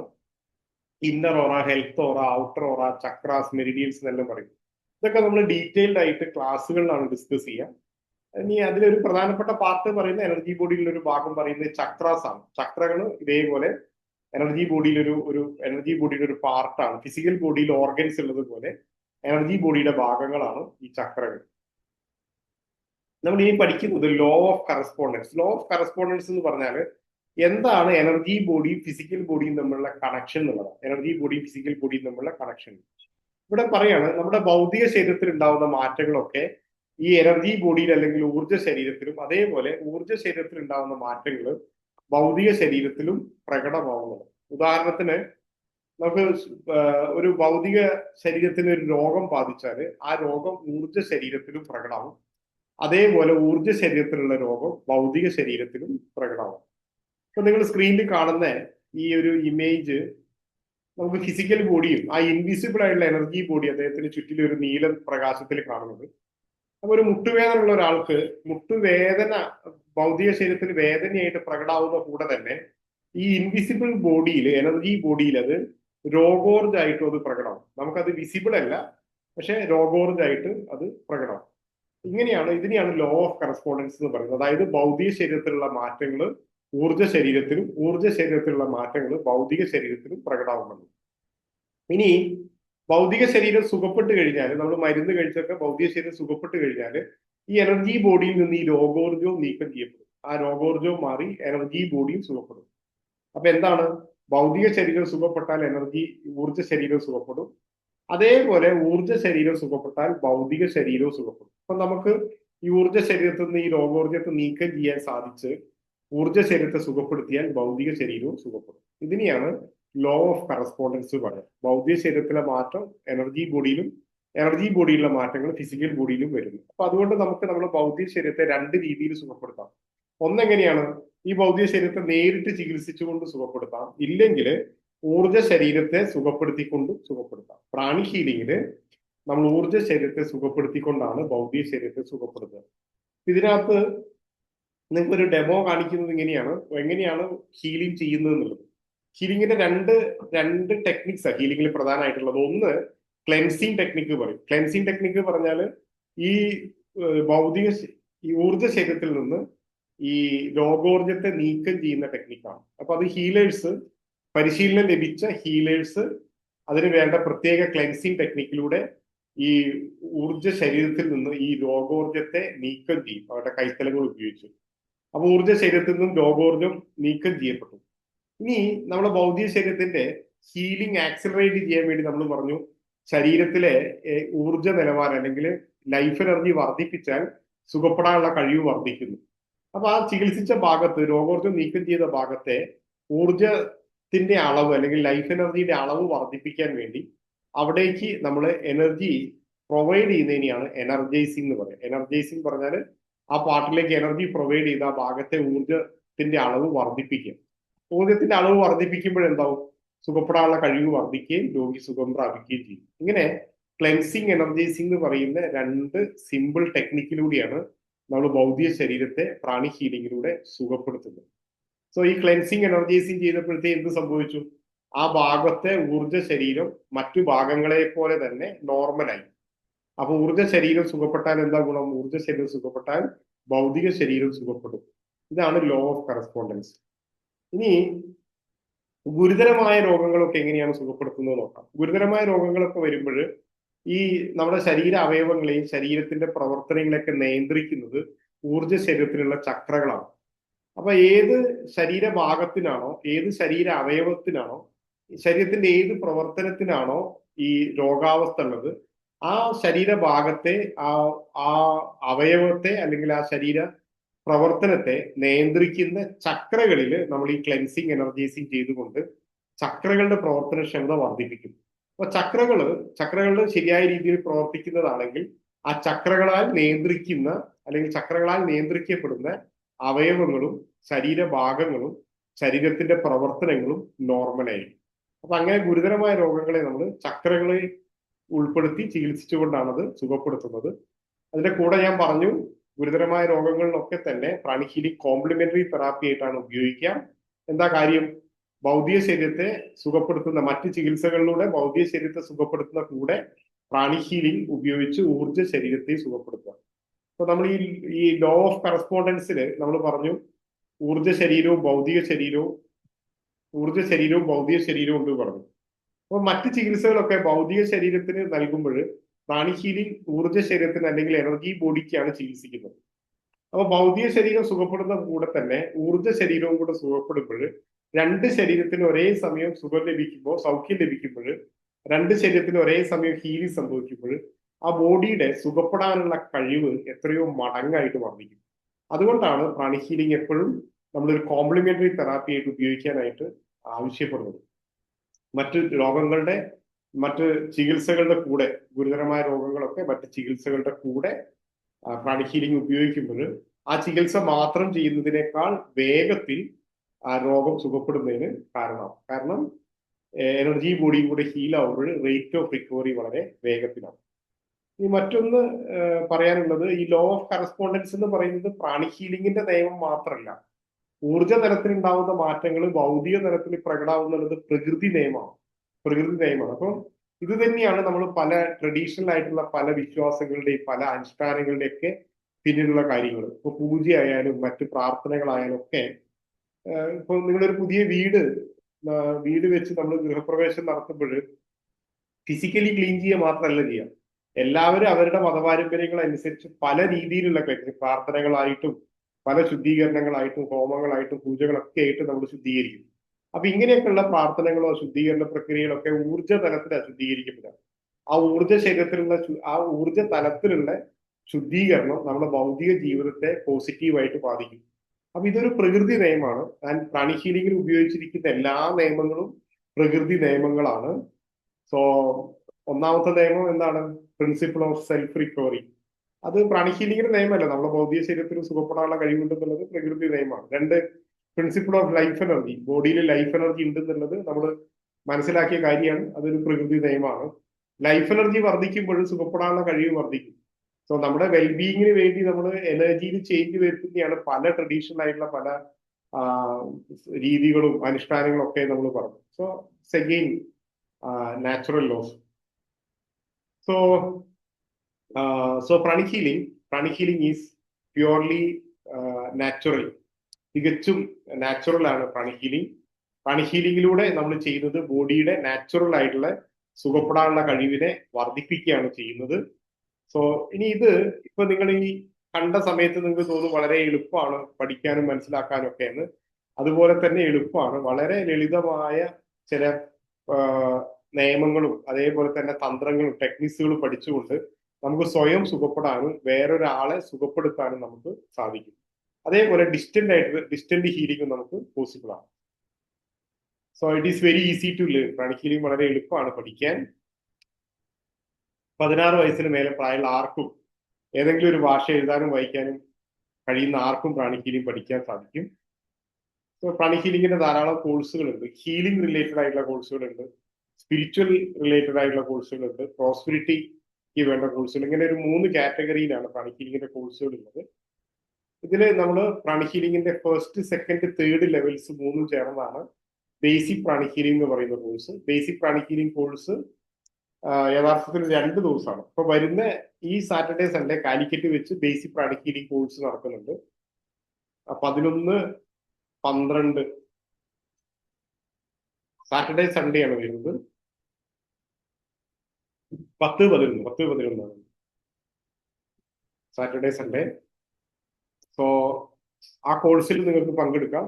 ഇന്നർ ഓറ, ഹെൽത്ത് ഓറ, ഔട്ടർ ഓറ, ചക്രാസ്, മെരിഡിയൻസ് എന്നെല്ലാം പറയും. ഇതൊക്കെ നമ്മൾ ഡീറ്റെയിൽഡ് ആയിട്ട് ക്ലാസ്സുകളിലാണ് ഡിസ്കസ് ചെയ്യുക. ഇനി അതിലൊരു പ്രധാനപ്പെട്ട പാർട്ട് പറയുന്ന എനർജി ബോഡിയിലെ ഒരു ഭാഗം പറയുന്നത് ചക്രാസ് ആണ്. ചക്രകൾ ഇതേപോലെ എനർജി ബോഡിയിൽ ഒരു എനർജി ബോഡിയുടെ ഒരു പാർട്ടാണ്. ഫിസിക്കൽ ബോഡിയിൽ ഓർഗൻസ് ഉള്ളത് പോലെ എനർജി ബോഡിയുടെ ഭാഗങ്ങളാണ് ഈ ചക്രകൾ. നമ്മൾ ഇനി പഠിക്കുന്നത് law of correspondence. Law of correspondence എന്ന് പറഞ്ഞാൽ എന്താണ് എനർജി ബോഡിയും ഫിസിക്കൽ ബോഡിയും തമ്മിലുള്ള കണക്ഷൻ എന്നുള്ളതാണ്. എനർജി ബോഡിയും ഫിസിക്കൽ ബോഡിയും തമ്മിലുള്ള കണക്ഷൻ ഇവിടെ പറയാണ്. നമ്മുടെ ഭൗതിക ശരീരത്തിൽ ഉണ്ടാവുന്ന മാറ്റങ്ങളൊക്കെ ഈ എനർജി ബോഡിയിൽ അല്ലെങ്കിൽ ഊർജ്ജ ശരീരത്തിലും, അതേപോലെ ഊർജ്ജ ശരീരത്തിൽ ഉണ്ടാവുന്ന മാറ്റങ്ങൾ ഭൗതിക ശരീരത്തിലും പ്രകടമാവുന്നത്. ഉദാഹരണത്തിന് നമുക്ക് ഒരു ഭൗതിക ശരീരത്തിന് ഒരു രോഗം ബാധിച്ചാൽ ആ രോഗം ഊർജ്ജ ശരീരത്തിലും പ്രകടമാവും. അതേപോലെ ഊർജ്ജ ശരീരത്തിലുള്ള രോഗം ഭൗതിക ശരീരത്തിലും പ്രകടമാവും. ഇപ്പൊ നിങ്ങൾ സ്ക്രീനിൽ കാണുന്ന ഈ ഒരു ഇമേജ് നമുക്ക് ഫിസിക്കൽ ബോഡിയും ആ ഇൻവിസിബിൾ ആയിട്ടുള്ള എനർജി ബോഡി അദ്ദേഹത്തിന് ചുറ്റിലും ഒരു നീല പ്രകാശത്തിൽ കാണുന്നത്. അപ്പൊ ഒരു മുട്ടുവേദന ഉള്ള ഒരാൾക്ക് മുട്ടുവേദന ഭൗതിക ശരീരത്തിൽ വേദനയായിട്ട് പ്രകടമാവുന്ന കൂടെ തന്നെ ഈ ഇൻവിസിബിൾ ബോഡിയിൽ, എനർജി ബോഡിയിൽ അത് രോഗോർജായിട്ടും അത് പ്രകടമാവും. നമുക്കത് വിസിബിൾ അല്ല, പക്ഷെ രോഗോർജായിട്ട് അത് പ്രകടമാവും. ഇതിനെയാണ് ലോ ഓഫ് കറസ്പോണ്ടൻസ് എന്ന് പറയുന്നത്. അതായത് ഭൗതിക ശരീരത്തിലുള്ള മാറ്റങ്ങൾ ഊർജ്ജ ശരീരത്തിലും, ഊർജ്ജ ശരീരത്തിലുള്ള മാറ്റങ്ങൾ ഭൗതിക ശരീരത്തിലും പ്രകടമാവുന്നുണ്ട്. ഇനി ഭൗതിക ശരീരം സുഖപ്പെട്ട് കഴിഞ്ഞാൽ, നമ്മൾ മരുന്ന് കഴിച്ചൊക്കെ ഭൗതിക ശരീരം സുഖപ്പെട്ട് കഴിഞ്ഞാൽ ഈ എനർജി ബോഡിയിൽ നിന്ന് ഈ രോഗോർജവും നീക്കം ചെയ്യപ്പെടും. ആ രോഗോർജവും മാറി എനർജി ബോഡിയും സുഖപ്പെടും. അപ്പൊ എന്താണ്, ഭൗതിക ശരീരം സുഖപ്പെട്ടാൽ ഊർജ്ജ ശരീരം സുഖപ്പെടും. അതേപോലെ ഊർജ്ജ ശരീരം സുഖപ്പെട്ടാൽ ഭൗതിക ശരീരവും സുഖപ്പെടും. അപ്പൊ നമുക്ക് ഈ ഊർജ്ജ ശരീരത്തിൽ നിന്ന് ഈ രോഗോർജ്ജത്തെ നീക്കം ചെയ്യാൻ സാധിച്ച് ഊർജ്ജ ശരീരത്തെ സുഖപ്പെടുത്തിയാൽ ഭൗതിക ശരീരവും സുഖപ്പെടും. ഇതിനെയാണ് ലോ ഓഫ് കറസ്പോണ്ടൻസ് പറയുന്നത്. ഭൗതിക ശരീരത്തിലെ മാറ്റം എനർജി ബോഡിയിലും, എനർജി ബോഡിയിലുള്ള മാറ്റങ്ങൾ ഫിസിക്കൽ ബോഡിയിലും വരുന്നു. അപ്പൊ അതുകൊണ്ട് നമുക്ക് നമ്മുടെ ഭൗതിക ശരീരത്തെ രണ്ട് രീതിയിൽ സുഖപ്പെടുത്താം. ഒന്നെങ്ങനെയാണ്, ഈ ഭൗതിക ശരീരത്തെ നേരിട്ട് ചികിത്സിച്ചുകൊണ്ട് സുഖപ്പെടുത്താം. ഇല്ലെങ്കിൽ ഊർജ്ജ ശരീരത്തെ സുഖപ്പെടുത്തിക്കൊണ്ട് സുഖപ്പെടുത്താം. പ്രാണി ഹീലിംഗില് നമ്മൾ ഊർജ്ജ ശരീരത്തെ സുഖപ്പെടുത്തിക്കൊണ്ടാണ് ഭൗതിക ശരീരത്തെ സുഖപ്പെടുത്തുക. ഇതിനകത്ത് നിങ്ങൾക്ക് ഒരു ഡെമോ കാണിക്കുന്നത് എങ്ങനെയാണ് ഹീലിംഗ് ചെയ്യുന്നത് എന്നുള്ളത്. ഹീലിംഗിന്റെ രണ്ട് ടെക്നിക്സാണ് ഹീലിംഗിൽ പ്രധാനമായിട്ടുള്ളത്. ഒന്ന് ക്ലെൻസിങ് ടെക്നിക്ക് പറയും. ക്ലെൻസിങ് ടെക്നിക്ക് പറഞ്ഞാൽ ഈ ഈ ഊർജ്ജ ശരീരത്തിൽ നിന്ന് ഈ രോഗോർജ്ജത്തെ നീക്കം ചെയ്യുന്ന ടെക്നിക്കാണ്. അപ്പൊ അത് പരിശീലനം ലഭിച്ച ഹീലേഴ്സ് അതിന് വേണ്ട പ്രത്യേക ക്ലെൻസിങ് ടെക്നിക്കിലൂടെ ഈ ഊർജ്ജ ശരീരത്തിൽ നിന്ന് ഈ രോഗോർജ്ജത്തെ നീക്കം ചെയ്യും അവരുടെ കൈത്തലങ്ങൾ ഉപയോഗിച്ച്. അപ്പൊ ഊർജ്ജ ശരീരത്തിൽ നിന്നും രോഗോർജ്ജം നീക്കം ചെയ്യപ്പെട്ടു. ഇനി നമ്മുടെ ഭൗതിക ശരീരത്തിന്റെ ഹീലിംഗ് ആക്സിലറേറ്റ് ചെയ്യാൻ വേണ്ടി നമ്മൾ പറഞ്ഞു ശരീരത്തിലെ ഊർജ്ജ നിലവാരം അല്ലെങ്കിൽ ലൈഫ് എനർജി വർദ്ധിപ്പിച്ചാൽ സുഖപ്പെടാനുള്ള കഴിവ് വർദ്ധിക്കുന്നു. അപ്പൊ ആ ചികിത്സിച്ച ഭാഗത്ത്, രോഗോർജ്ജം നീക്കം ചെയ്ത ഭാഗത്തെ ഊർജത്തിന്റെ അളവ് അല്ലെങ്കിൽ ലൈഫ് എനർജിയുടെ അളവ് വർദ്ധിപ്പിക്കാൻ വേണ്ടി അവിടേക്ക് നമ്മൾ എനർജി പ്രൊവൈഡ് ചെയ്യുന്നതിനെയാണ് എനർജൈസിംഗ് എന്ന് പറയുന്നത്. എനർജൈസിംഗ് പറഞ്ഞാൽ ആ പാർട്ടിലേക്ക് എനർജി പ്രൊവൈഡ് ചെയ്ത് ആ ഭാഗത്തെ ഊർജത്തിന്റെ അളവ് വർദ്ധിപ്പിക്കും. ഊർജത്തിന്റെ അളവ് വർദ്ധിപ്പിക്കുമ്പോഴെന്താവും, സുഖപ്പെടാനുള്ള കഴിവ് വർദ്ധിക്കുകയും രോഗി സുഖം പ്രാപിക്കുകയും ചെയ്യും. ഇങ്ങനെ ക്ലെൻസിങ്, എനർജൈസിംഗ് എന്ന് പറയുന്ന രണ്ട് സിമ്പിൾ ടെക്നിക്കിലൂടെയാണ് നമ്മൾ ഭൗതിക ശരീരത്തെ പ്രാണി ഹീലിംഗിലൂടെ സുഖപ്പെടുത്തുന്നത്. സോ ഈ ക്ലെൻസിങ്, എനർജൈസിങ് ചെയ്തപ്പോഴത്തേക്ക് എന്ത് സംഭവിച്ചു, ആ ഭാഗത്തെ ഊർജ്ജ ശരീരം മറ്റു ഭാഗങ്ങളെ പോലെ തന്നെ നോർമലായി. അപ്പൊ ഊർജ്ജ ശരീരം സുഖപ്പെട്ടാൽ എന്താ ഗുണം, ഊർജ്ജ ശരീരം സുഖപ്പെട്ടാൽ ഭൗതിക ശരീരം സുഖപ്പെടും. ഇതാണ് ലോ ഓഫ് കറസ്പോണ്ടൻസ്. ഇനി ഗുരുതരമായ രോഗങ്ങളൊക്കെ എങ്ങനെയാണ് സുഖപ്പെടുത്തുന്നത് നോക്കാം. ഗുരുതരമായ രോഗങ്ങളൊക്കെ വരുമ്പോൾ ഈ നമ്മുടെ ശരീര അവയവങ്ങളെയും ശരീരത്തിന്റെ പ്രവർത്തനങ്ങളെയൊക്കെ നിയന്ത്രിക്കുന്നത് ഊർജ്ജ ശരീരത്തിലുള്ള ചക്രകളാണ്. അപ്പൊ ഏത് ശരീരഭാഗത്തിനാണോ, ഏത് ശരീര അവയവത്തിനാണോ, ശരീരത്തിന്റെ ഏത് പ്രവർത്തനത്തിനാണോ ഈ രോഗാവസ്ഥ ഉള്ളത്, ആ ശരീരഭാഗത്തെ ആ അവയവത്തെ അല്ലെങ്കിൽ ആ ശരീര പ്രവർത്തനത്തെ നിയന്ത്രിക്കുന്ന ചക്രകളിൽ നമ്മൾ ഈ ക്ലെൻസിങ്, എനർജൈസിങ് ചെയ്തുകൊണ്ട് ചക്രകളുടെ പ്രവർത്തനക്ഷമത വർദ്ധിപ്പിക്കും. അപ്പൊ ചക്രകളുടെ ശരിയായ രീതിയിൽ പ്രവർത്തിക്കുന്നതാണെങ്കിൽ ആ ചക്രകളാൽ നിയന്ത്രിക്കപ്പെടുന്ന അവയവങ്ങളും ശരീരഭാഗങ്ങളും ശരീരത്തിന്റെ പ്രവർത്തനങ്ങളും നോർമലായിരിക്കും. അപ്പൊ അങ്ങനെ ഗുരുതരമായ രോഗങ്ങളെ നമ്മൾ ചക്രങ്ങളെ ഉൾപ്പെടുത്തി ചികിത്സിച്ചുകൊണ്ടാണ് അത് സുഖപ്പെടുത്തുന്നത്. അതിന്റെ കൂടെ ഞാൻ പറഞ്ഞു ഗുരുതരമായ രോഗങ്ങളിലൊക്കെ തന്നെ പ്രാണിക് ഹീലിംഗ് കോംപ്ലിമെന്ററി തെറാപ്പി ആയിട്ടാണ് ഉപയോഗിക്കാം. എന്താ കാര്യം? ഭൗതിക ശരീരത്തെ സുഖപ്പെടുത്തുന്ന മറ്റ് ചികിത്സകളിലൂടെ ഭൗതിക ശരീരത്തെ സുഖപ്പെടുത്തുന്ന കൂടെ പ്രാണിക് ഹീലിംഗ് ഉപയോഗിച്ച് ഊർജ്ജ ശരീരത്തെ സുഖപ്പെടുത്തുക. അപ്പൊ നമ്മൾ ഈ ലോ ഓഫ് കറസ്പോണ്ടൻസിൽ നമ്മൾ പറഞ്ഞു ഊർജ്ജ ശരീരവും ഭൗതിക ശരീരവും ഭൗതിക ശരീരവും ഉണ്ട് പറഞ്ഞു. അപ്പൊ മറ്റ് ചികിത്സകളൊക്കെ ഭൗതിക ശരീരത്തിന് നൽകുമ്പോൾ പ്രാണിക് ഹീലിംഗ് ഊർജ്ജ ശരീരത്തിന് അല്ലെങ്കിൽ എനർജി ബോഡിക്കാണ് ചികിത്സിക്കുന്നത്. അപ്പൊ ഭൗതിക ശരീരം സുഖപ്പെടുന്ന കൂടെ തന്നെ ഊർജ്ജ ശരീരവും കൂടെ സുഖപ്പെടുമ്പോൾ രണ്ട് ശരീരത്തിന് ഒരേ സമയം സുഖം ലഭിക്കുമ്പോൾ, സൗഖ്യം ലഭിക്കുമ്പോൾ, രണ്ട് ശരീരത്തിന് ഒരേ സമയം ഹീലിംഗ് സംഭവിക്കുമ്പോൾ ആ ബോഡിയുടെ സുഖപ്പെടാനുള്ള കഴിവ് എത്രയോ മടങ്ങായിട്ട് വർദ്ധിക്കും. അതുകൊണ്ടാണ് പ്രാണിക് ഹീലിംഗ് എപ്പോഴും നമ്മളൊരു കോംപ്ലിമെന്ററി തെറാപ്പി ആയിട്ട് ഉപയോഗിക്കാനായിട്ട് ആവശ്യപ്പെടുന്നത്. മറ്റ് രോഗങ്ങളുടെ മറ്റ് ചികിത്സകളുടെ കൂടെ, ഗുരുതരമായ രോഗങ്ങളൊക്കെ മറ്റ് ചികിത്സകളുടെ കൂടെ പ്രാണിക് ഹീലിംഗ് ഉപയോഗിക്കുമ്പോൾ ആ ചികിത്സ മാത്രം ചെയ്യുന്നതിനേക്കാൾ വേഗത്തിൽ ആ രോഗം സുഖപ്പെടുന്നതിന് കാരണമാവും. കാരണം എനർജി ബോഡിയും കൂടെ ഹീൽ ആവുമ്പോൾ റേറ്റ് ഓഫ് റിക്കവറി വളരെ വേഗത്തിലാവും. ഈ മറ്റൊന്ന് പറയാനുള്ളത്, ഈ ലോ ഓഫ് കറസ്പോണ്ടൻസ് എന്ന് പറയുന്നത് പ്രാണിക് ഹീലിംഗിന്റെ നിയമം മാത്രമല്ല, ഊർജ്ജ തലത്തിൽ ഉണ്ടാവുന്ന മാറ്റങ്ങൾ ഭൗതിക തലത്തിൽ പ്രകടമാവുന്നത് പ്രകൃതി നിയമമാണ്. അപ്പം ഇത് തന്നെയാണ് നമ്മൾ പല ട്രഡീഷണൽ ആയിട്ടുള്ള പല വിശ്വാസങ്ങളുടെയും പല അനുഷ്ഠാനങ്ങളുടെയും ഒക്കെ പിന്നിലുള്ള കാര്യങ്ങൾ. ഇപ്പൊ പൂജയായാലും മറ്റു പ്രാർത്ഥനകളായാലും ഒക്കെ ഇപ്പൊ നിങ്ങളൊരു പുതിയ വീട് വെച്ച് നമ്മൾ ഗൃഹപ്രവേശം നടത്തുമ്പോൾ ഫിസിക്കലി ക്ലീൻ ചെയ്യുക മാത്രമല്ല ചെയ്യാം. എല്ലാവരും അവരുടെ മതപാരമ്പര്യങ്ങൾ അനുസരിച്ച് പല രീതിയിലുള്ള പ്രാർത്ഥനകളായിട്ടും പല ശുദ്ധീകരണങ്ങളായിട്ടും ഹോമങ്ങളായിട്ടും പൂജകളൊക്കെ ആയിട്ട് നമ്മൾ ശുദ്ധീകരിക്കും. അപ്പൊ ഇങ്ങനെയൊക്കെയുള്ള പ്രാർത്ഥനകളോ ശുദ്ധീകരണ പ്രക്രിയകളൊക്കെ ഊർജ്ജ തലത്തിലാണ് ശുദ്ധീകരിക്കപ്പെടുക. ആ ഊർജ്ജ തലത്തിലുള്ള ശുദ്ധീകരണം നമ്മുടെ ഭൗതിക ജീവിതത്തെ പോസിറ്റീവായിട്ട് ബാധിക്കും. അപ്പൊ ഇതൊരു പ്രകൃതി നിയമമാണ്. ആൻഡ് പ്രാണിക് ഹീലിംഗിൽ ഉപയോഗിച്ചിരിക്കുന്ന എല്ലാ നിയമങ്ങളും പ്രകൃതി നിയമങ്ങളാണ്. സോ ഒന്നാമത്തെ നിയമം എന്താണ്? Principle of self recovery. അത് പ്രാണിക് ഹീലിംഗിന്റെ നിയമമല്ല, നമ്മുടെ ഭൗതിക ശരീരത്തിന് സുഖപ്പെടാനുള്ള കഴിവുണ്ടെന്നുള്ളത് പ്രകൃതി നിയമമാണ്. രണ്ട്, പ്രിൻസിപ്പിൾ ഓഫ് ലൈഫ് എനർജി. ബോഡിയിൽ ലൈഫ് എനർജി ഉണ്ടെന്നുള്ളത് നമ്മൾ മനസ്സിലാക്കിയ കാര്യമാണ്. അതൊരു പ്രകൃതി നിയമമാണ്. ലൈഫ് എനർജി വർദ്ധിക്കുമ്പോഴും സുഖപ്പെടാനുള്ള കഴിവ് വർദ്ധിക്കും. സോ നമ്മുടെ വെൽബീയിങ്ങിന് വേണ്ടി നമ്മൾ എനർജിയിൽ ചേഞ്ച് വരുത്തുന്നതാണ് പല ട്രഡീഷണൽ ആയിട്ടുള്ള പല രീതികളും അനുഷ്ഠാനങ്ങളും ഒക്കെ നമ്മൾ പറഞ്ഞു. So again natural laws. So pranic healing is purely natural. തികച്ചും നാച്ചുറൽ ആണ് പ്രാണിക് ഹീലിംഗ്. പ്രാണിക് ഹീലിംഗിലൂടെ നമ്മൾ ചെയ്യുന്നത് ബോഡിയുടെ നാച്ചുറൽ ആയിട്ടുള്ള സുഖപ്പെടാനുള്ള കഴിവിനെ വർദ്ധിപ്പിക്കുകയാണ് ചെയ്യുന്നത്. സോ ഇനി ഇത് ഇപ്പൊ നിങ്ങൾ ഈ കണ്ട സമയത്ത് നിങ്ങൾക്ക് തോന്നും വളരെ എളുപ്പമാണ് പഠിക്കാനും മനസ്സിലാക്കാനും ഒക്കെയാണ്. അതുപോലെ തന്നെ എളുപ്പമാണ്. വളരെ ലളിതമായ ചില നിയമങ്ങളും അതേപോലെ തന്നെ തന്ത്രങ്ങളും ടെക്നിക്സുകളും പഠിച്ചുകൊണ്ട് നമുക്ക് സ്വയം സുഖപ്പെടാനും വേറൊരാളെ സുഖപ്പെടുത്താനും നമുക്ക് സാധിക്കും. അതേപോലെ ഡിസ്റ്റന്റ് ഹീലിംഗും നമുക്ക് പോസിബിൾ ആണ്. So it is very easy to learn. Pranic healing വളരെ എളുപ്പമാണ് പഠിക്കാൻ. 16 വയസ്സിന് മേലെ പ്രായമുള്ള ആർക്കും ഏതെങ്കിലും ഒരു ഭാഷ എഴുതാനും വായിക്കാനും കഴിയുന്ന ആർക്കും പ്രാണിക് ഹീലിംഗ് പഠിക്കാൻ സാധിക്കും. സോ പ്രാണിക് ഹീലിംഗിന്റെ ധാരാളം കോഴ്സുകളുണ്ട്. ഹീലിംഗ് റിലേറ്റഡ് ആയിട്ടുള്ള കോഴ്സുകളുണ്ട്, സ്പിരിച്വൽ റിലേറ്റഡ് ആയിട്ടുള്ള കോഴ്സുകളുണ്ട്, പ്രോസ്പെരിറ്റിക്ക് വേണ്ട കോഴ്സുകൾ. ഇങ്ങനെ ഒരു 3 കാറ്റഗറിയിലാണ് പ്രാണിക് ഹീലിംഗിന്റെ കോഴ്സുകൾ ഉള്ളത്. ഇതിൽ നമ്മൾ പ്രാണിക് ഹീലിംഗിന്റെ ഫസ്റ്റ്, സെക്കൻഡ്, തേർഡ് ലെവൽസ് 3 ചേർന്നാണ് ബേസിക് പ്രാണിക് ഹീലിംഗ് എന്ന് പറയുന്ന course. Basic pranic healing course യഥാർത്ഥത്തിൽ 2 ദിവസമാണ്. ഇപ്പൊ വരുന്ന ഈ സാറ്റർഡേ സൺഡേ കാലിക്കറ്റ് വെച്ച് ബേസിക് പ്രാണിക് ഹീലിംഗ് കോഴ്സ് നടക്കുന്നുണ്ട്. 11, 12 സാറ്റർഡേ സൺഡേ ആണ് വരുന്നത്. 10, 11 സാറ്റർഡേ സൺഡേ. സോ ആ കോഴ്സിൽ നിങ്ങൾക്ക് പങ്കെടുക്കാം.